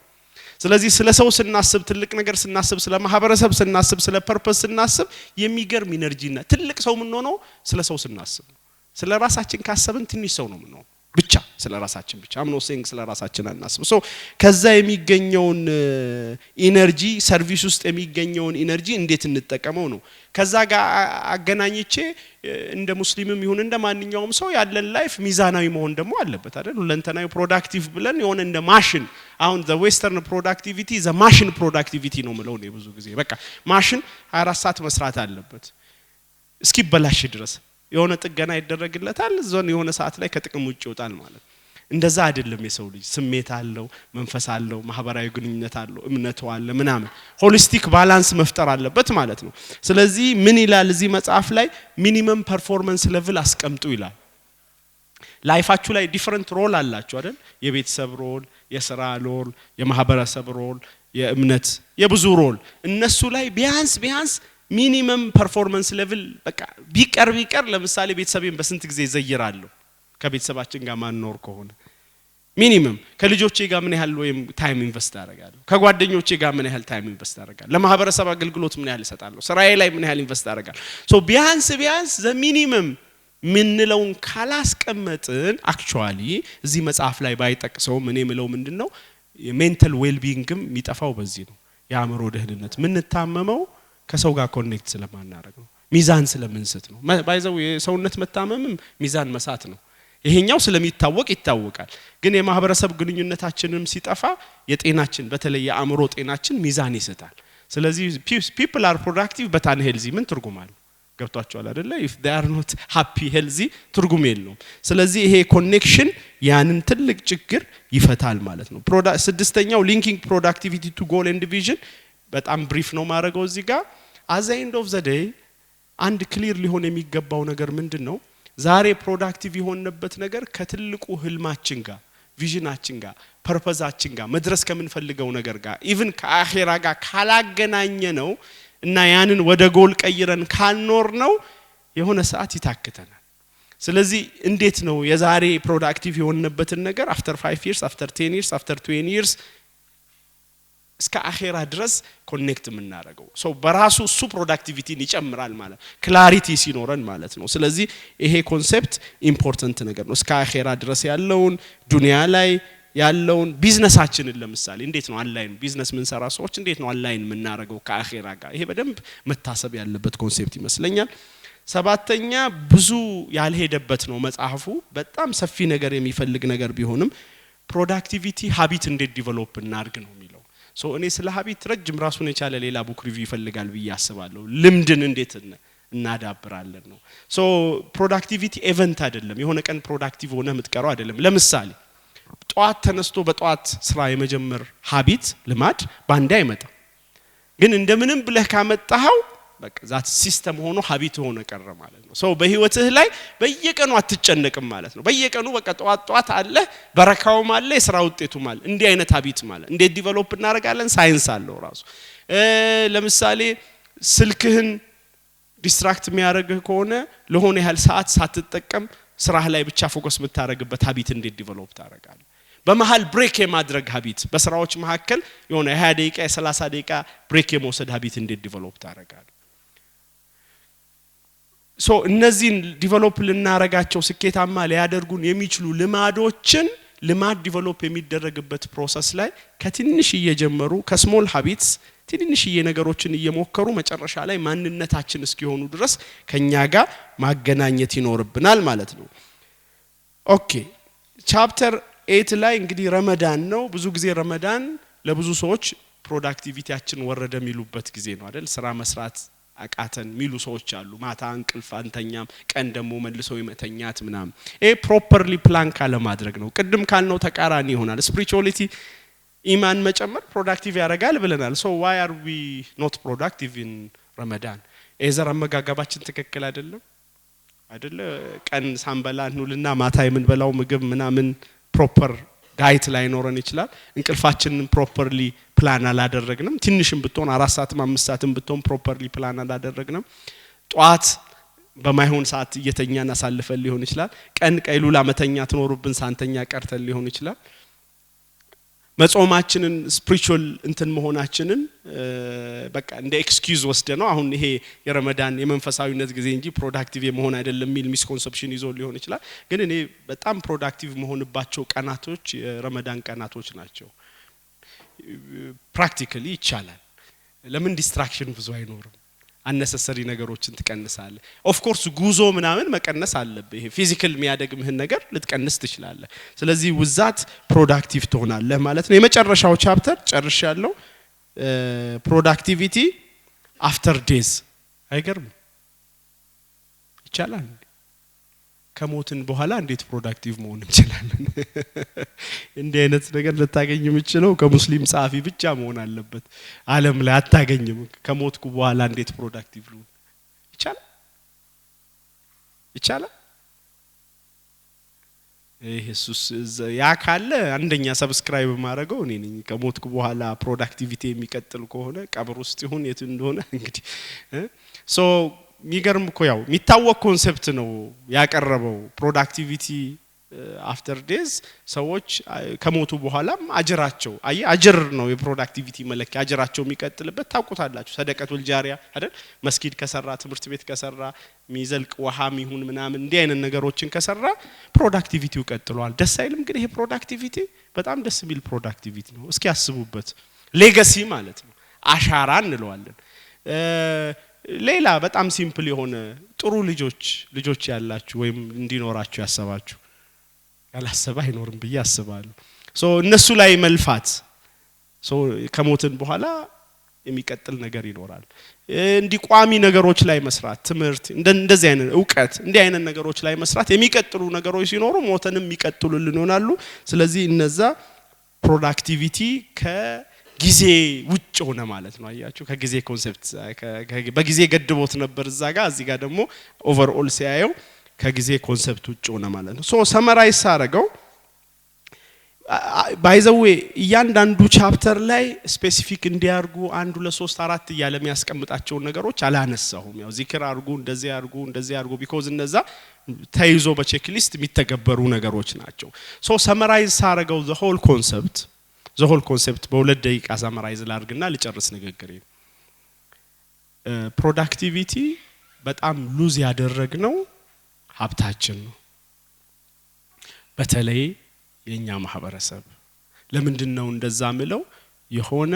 ስለዚህ ስለሰው ስናስብ ትልቅ ነገር ስናስብ ስለ ማህበረሰብ ስናስብ ስለ ፐርፐዝ ስናስብ የሚገርም ኢነርጂና ትልቅ ሰው ምን ሆነው ስለሰው ስናስብ ስለ ራሳችን ካሰብን ትንሽ ሰው ነው ምንሆነው ብቻ ስለ ራሳችን ብቻ አምኖ ሴንግ ስለ ራሳችን አናስብ። ሶ ከዛ የሚገኘውን ኢነርጂ ሰርቪስ ውስጥ የሚገኘውን ኢነርጂ እንዴት እንጠቀመው ነው። ከዛ ጋር አገናኝቼ እንደ ሙስሊምም ይሁን እንደ ማንኛውም ሰው ያለን ላይፍ ሚዛናዊ መሆን ደግሞ አለበት አይደል? ሁለንተናዊ ፕሮዳክቲቭ ብለን የሆነ እንደ ማሽን አሁን the western productivity the machine productivity ነው ምለው ነው ብዙ ጊዜ። በቃ ማሽን 24 ሰዓት መስራት አለበት እስኪበላሽ ድረስ የሆነ ጥገና ይደረግለታል፣ ዞን የሆነ ሰዓት ላይ ከጥቅም ውጭ ይወጣል ማለት። እንደዛ አይደለም። የሰው ልጅ ስሜት አለው፣ መንፈስ አለው፣ ማህበራዊ ግንኙነት አለው፣ እምነት አለ ምናምን ሆሊስቲክ ባላንስ መፍጠር አለበት ማለት ነው። ስለዚህ ምን ይላል እዚህ መጽሐፍ ላይ ሚኒመም ፐርፎርማንስ ሌቭል አስቀምጡ ይላል። ላይፋችሁ ላይ ዲፈረንት ሮል አላችሁ አይደል? የቤተሰብ ሮል፣ የሥራ ሮል፣ የማህበረሰብ ሮል፣ የእምነት የብዙ ሮል። እነሱ ላይ ቢያንስ ሚኒመም ፐርፎርማንስ ሌቭል በቃ ቢቀር ለምሳሌ ቤተሰቤን በስንት ጊዜ ዘይራለሁ ከቤተሰባችን ጋር ማንኖር ከሆነ ሚኒመም ከልጆቼ ጋር ምን ያህል ወይም ታይም ኢንቨስት አደርጋለሁ፣ ከጓደኞቼ ጋር ምን ያህል ታይም ኢንቨስት አደርጋለሁ፣ ለማህበረሰብ አገልግሎት ምን ያህል እሰጣለሁ፣ ስራዬ ላይ ምን ያህል ኢንቨስት አደርጋለሁ። ሶ ቢያንስ ዘ ሚኒመም ምንለውን ካላስቀመጥን አክቹአሊ እዚህ መጽሐፍ ላይ ባይጠቅሰው ምን የምለው ምንድነው የሜንታል ዌልቢንግም የሚጠፋው በዚህ ነው። የአእምሮ ደህንነት ምንታመመው ከሰው ጋር ኮኔክት ስለማናረግ ነው፣ ሚዛን ስለምንስት ነው። ባይዘው የሰውነት መታመምም ሚዛን መሳት ነው። ይሄኛው ስለሚታወቅ ይታወቃል። ግን የማህበረሰብ ግንኙነታችንም ሲጠፋ የጤናችን በተለይ የአእምሮ ጤናችን ሚዛን ይስታል። ስለዚህ people are productive but unhealthy ምን ትርጉም አለው? ገብቷቸዋል አይደለ? if they are not happy healthy ትርጉም የለውም። ስለዚህ ይሄ ኮኔክሽን ያንን ትልቅ ችግር ይፈታል ማለት ነው። ስድስተኛው linking productivity to goal and vision በጣም ብሪፍ ነው ማድረገው እዚህ ጋር። at the end of the day አንድ ክሊር ሊሆን የሚገባው ነገር ምንድነው? ዛሬ ፕሮዳክቲቭ የሆነበት ነገር ከትልቁ ህልማችን ጋር ቪዥናችን ጋር ፐርፐዛችን ጋር መድረስ ከምንፈልገው ነገር ጋር ኢቭን ከአኺራ ጋር ካላገናኘ ነው እና ያንን ወደ ጎል ቀይረን ካልኖር ነው የሆነ ሰዓት ይታክተናል። ስለዚህ እንዴት ነው የዛሬ ፕሮዳክቲቭ የሆነበትን ነገር after 5 years after 10 years after 20 years እስከ አኺራ ድረስ ኮኔክት የምናደርገው? ሶ በራሱ እሱ ፕሮዳክቲቪቲን ይጨምራል ማለት ክላሪቲ ሲኖረን ማለት ነው። ስለዚህ ይሄ ኮንሰፕት ኢምፖርታንት ነገር ነው። እስከ አኺራ ድረስ ያለውን ዱንያ ላይ ያለውን ቢዝነሳችንን ለምሳሌ እንዴት ነው ኦንላይን ቢዝነስ ምን ሰራ ሰዎች እንዴት ነው ኦንላይን የምናደርገው ከአኺራ ጋር? ይሄ በደንብ መታሰብ ያለበት ኮንሰፕት ይመስለኛል። ሰባተኛ ብዙ ያልሄደበት ነው መጽሐፉ፣ በጣም ሰፊ ነገር የሚፈልግ ነገር ቢሆንም ፕሮዳክቲቪቲ ሃቢት እንዴት ዲቨሎፕ እናድርግ ነው የሚለው። ሶ እኔ ስለ ሃቢት ረጅም ራሱን የቻለ ሌላ ቡክ ሪቪው ይፈልጋል ብዬ አስባለሁ። ልምድን እንዴት እናዳብራለን ነው። ሶ ፕሮዳክቲቪቲ ኢቨንት አይደለም፣ የሆነ ቀን ፕሮዳክቲቭ ሆነ የምትቀረው አይደለም። ለምሳሌ ጧት ተነስቶ በጧት ስራ የመጀመር ሃቢት ልማድ ባንዴ አይመጣም። ግን እንደምንም ብለህ ካመጣኸው በቃ ዛት ሲስተም ሆኖ ሀቢት ሆኖ ቀረ ማለት ነው ሶ በህይወትህ ላይ በየቀኑ አትጨነቅም ማለት ነው በየቀኑ በቃ ጧት አለ በረካውም አለ የሥራ ውጤቱም አለ እንዲህ አይነት ሀቢት ማለት እንዴት ዲቨሎፕ እናደርጋለን ሳይንስ አለው ራሱ ለምሳሌ ስልክህን ዲስትራክት የሚያደርግህ ከሆነ ለሆነ ያህል ሰዓት ሳትጠቀም ስራህ ላይ ብቻ ፎከስ የምታደርግበት ሀቢት እንዴት ዲቨሎፕ ታደርጋለህ በመሃል ብሬክ የማድረግ ሀቢት በስራዎች መካከል የሆነ 20 ደቂቃ 30 ደቂቃ ብሬክ የመውሰድ ሀቢት እንዴት ዲቨሎፕ ታደርጋለህ ሶ እነዚህን ዲቨሎፕ ልናረጋቸው ስኬታማ ሊያደርጉን የሚችሉ ልማድ ዲቨሎፕ የሚደረግበት ፕሮሰስ ላይ ከትንሽ እየጀመሩ ከስሞል ሀቢትስ ትንሽ ነገሮችን እየሞከሩ መጨረሻ ላይ ማንነታችን እስኪሆኑ ድረስ ከኛ ጋር ማገናኘት ይኖርብናል ማለት ነው ኦኬ ቻፕተር 8 ላይ እንግዲህ ረመዳን ነው ብዙ ጊዜ ረመዳን ለብዙ ሰዎች ፕሮዳክቲቪቲያችን ወረደ የሚሉበት ጊዜ ነው አይደል ስራ መስራት አቃተን ሚሉ ሰዎች አሉ ማታ እንቅልፍ አንተኛም ቀን ደግሞ መልሰው ይመተኛት ምናም ፕሮፐርሊ ፕላን ካለ ማድረግ ነው ቅድም ካልነው ተቃራኒ ይሆናል ስፒሪቹዋሊቲ ኢማን መጨመር ፕሮዳክቲቭ ያደርጋል ብለናል ሶ why are we not productive in Ramadan እዘር አመጋገባችን ትክክል አይደለም ቀን ሳንበላ እንውልና ማታ የምንበላው ምግብ ምናምን ፕሮፐር ዳይት ላይ ኖረን ይችላል እንቅልፋችንን ፕሮፐርሊ ፕላን አላደረግንም ትንሽም ብትሆን 4 ሰዓትም 5 ሰዓትም ብትሆን ፕሮፐርሊ ፕላን አላደረግንም ጧት በማይሆን ሰዓት እየተኛን አሳልፈን ሊሆን ይችላል ቀን ቀይሉላ መተኛት ኖርብን ሳንተኛ ቀርተን ሊሆን ይችላል መጾማችንን ስፒሪቹዋል እንትን መሆናችንን በቃ እንደ ኤክስኪዩዝ ወስደነው አሁን ይሄ የረመዳን የመንፈሳዊነት ጊዜ እንጂ ፕሮዳክቲቭ የመሆን አይደለም ሚል ሚስኮንሰፕሽን ይዞ ሊሆን ይችላል ግን እኔ በጣም ፕሮዳክቲቭ መሆንባቸው ቀናቶች የረመዳን ቀናቶች ናቸው ፕራክቲካሊ ይቻላል ለምን ዲስትራክሽን ብዙ አይኖርም unnecessary ነገሮችን ትቀንሳለህ ኦፍ ኮርስ ጉዞ ምናምን መቀነስ አለብህ ይሄ ፊዚካል የሚያደግምህን ነገር ልትቀንስ ትችላለህ ስለዚህ ውዛት ፕሮዳክቲቭ ትሆናለህ ማለት ነው የመጨረሻው ቻፕተር ጨርሻለሁ ፕሮዳክቲቪቲ አፍተር ዴዝ አይገርም ይቻላል ከሞትን በኋላ እንዴት ፕሮዳክቲቭ መሆን እንችላለን እንዴ አይነት ነገር ልታገኝ የምትችለው ከሙስሊም ጻፊ ብቻ መሆን አለበት ዓለም ላይ አታገኝም ከሞትኩ በኋላ እንዴት ፕሮዳክቲቭ ልሁን ይቻላል ኢየሱስ ያ ካለ አንደኛ ሰብስክራይብ ማድረገው እኔ ነኝ ከሞትኩ በኋላ ፕሮዳክቲቪቲ የሚቀጥል ከሆነ ቀብር ውስጥ ይሁን የት እንደሆነ እንግዲህ ሶ ሚገርም እኮ ያው የሚታወቅ ኮንሰፕት ነው ያቀረበው ፕሮዳክቲቪቲ አፍተር ዴዝ ሰዎች ከሞቱ በኋላም አጅራቸው አጅር ነው የፕሮዳክቲቪቲ መለኪያ አጅራቸው የሚቀጥልበት ታውቁታላችሁ ሰደቀቱል ጃሪያ አይደል መስጊድ ከሰራ ትምህርት ቤት ከሰራ ሚዘልቅ ውሃም ይሁን ምናምን እንዲህ አይነት ነገሮችን ከሰራ ፕሮዳክቲቪቲው ቀጥሏል ደስ አይልም ግን ይሄ ፕሮዳክቲቪቲ በጣም ደስ የሚል ፕሮዳክቲቪቲ ነው እስኪ ያስቡበት ሌጋሲ ማለት ነው አሻራ እንለዋለን ሌላ በጣም ሲምፕል የሆነ ጥሩ ልጆች ያላችሁ ወይም እንዲኖራችሁ ያሰባችሁ ያላሰባ አይኖርም ብዬ አስባለሁ ሶ እነሱ ላይ መልፋት ሶ ከሞትን በኋላ የሚቀጥል ነገር ይኖራል እንዲቋሚ ነገሮች ላይ መስራት ትምህርት እንደዚህ አይነት ዕውቀት እንዲህ አይነት ነገሮች ላይ መስራት የሚቀጥሉ ነገሮች ሲኖሩ ሞተንም የሚቀጥሉልን ይሆናሉ ስለዚህ እነዛ ፕሮዳክቲቪቲ ጊዜ ውጭ ሆነ ማለት ነው አያችሁ ከጊዜ ኮንሰፕት በጊዜ ገድቦት ነበር እዛ ጋር እዚህ ጋር ደግሞ ኦቨርኦል ሲያየው ከጊዜ ኮንሰፕት ውጭ ሆነ ማለት ነው ሶ ሰመራይዝ አረጋው ባይ ዘ ዌይ እያንዳንዱ ቻፕተር ላይ ስፔሲፊክ እንዲያርጉ 1 2 3 4 እያለ የሚያስቀምጣቸው ነገሮች አላነሳሁም ያው ዚክር አርጉ እንደዚህ አርጉ ቢኮዝ እነዛ ተይዞ በቼክሊስት የሚተገበሩ ነገሮች ናቸው ሶ ሰመራይዝ አረጋው the whole concept በሁለት ደቂቃ ሰመራይዝ ላድርግና ልጨርስ ንግግሬ ፕሮዳክቲቪቲ በጣም ሉዝ ያደረግነው ሀብታችን ነው በተለይ የኛ ማህበረሰብ ለምንድነው እንደዛ ምለው የሆነ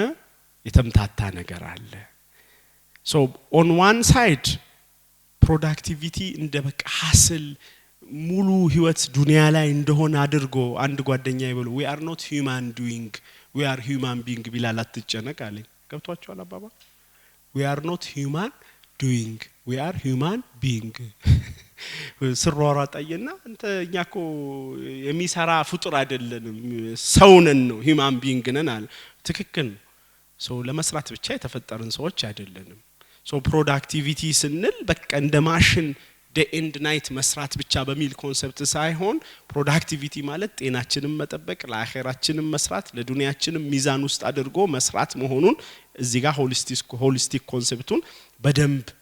የተምታታ ነገር አለ so on one side productivity እንደ በቃ ሐስል ሙሉ ህይወት ዱንያ ላይ እንደሆነ አድርጎ አንድ ጓደኛ ይበሉ we are not human doing we are human being ቢላል አትጨነቅ አለኝ ገብቷችኋል አባባ we are not human doing we are human being ስሯሯጣየና አንተ እኛኮ የሚሰራ ፍጡር አይደለንም ሰው ነን ነው human being ነን አለ ትክክል ሰው ለመስራት ብቻ የተፈጠርን ሰዎች አይደለንም ሶ ፕሮዳክቲቪቲ ስንል በቃ እንደ ማሽን ዴይ ኤንድ ናይት መስራት ብቻ በሚል ኮንሰፕት ሳይሆን ፕሮዳክቲቪቲ ማለት ጤናችንን መጠበቅ ለአኺራችንን መስራት ለዱንያችንን ሚዛን ውስጥ አድርጎ መስራት መሆኑን እዚህ ጋር ሆሊስቲክ ኮንሰፕቱን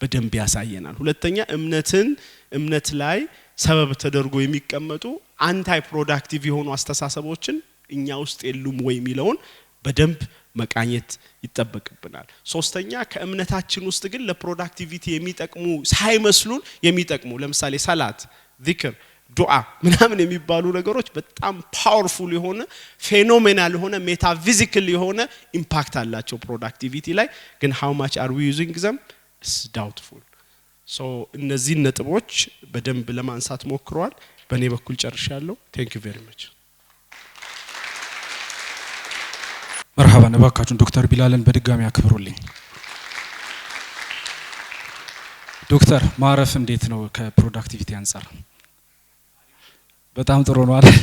በደንብ ያሳየናል። ሁለተኛ እምነት ላይ ሰበብ ተደርጎ የሚቀመጡ አንታይ ፕሮዳክቲቭ የሆኑ አስተሳሰቦችን እኛ ውስጥ የሉም ወይ የሚለውን በደንብ መቃኘት ይጠበቅብናል። ሶስተኛ ከእምነታችን ውስጥ ግን ለፕሮዳክቲቪቲ የሚጠቅሙ ሳይመስሉን የሚጠቅሙ ለምሳሌ ሰላት፣ ዚክር፣ ዱዓ ምናምን የሚባሉ ነገሮች በጣም ፓወርፉል የሆነ ፌኖሜናል የሆነ ሜታፊዚካል የሆነ ኢምፓክት አላቸው ፕሮዳክቲቪቲ ላይ። ግን how much are we using them is doubtful. ሶ እነዚህ ነጥቦች በደንብ ለማንሳት ሞክሯል። በእኔ በኩል ጨርሻለሁ። thank you very much. مرحبا نباكاتون دكتور بلالن በድጋሚ አክብሩልኝ። ዶክተር ማረፍ እንዴት ነው ከፕሮዳክቲቪቲ አንፃር? በጣም ጥሩ ነው አይደል?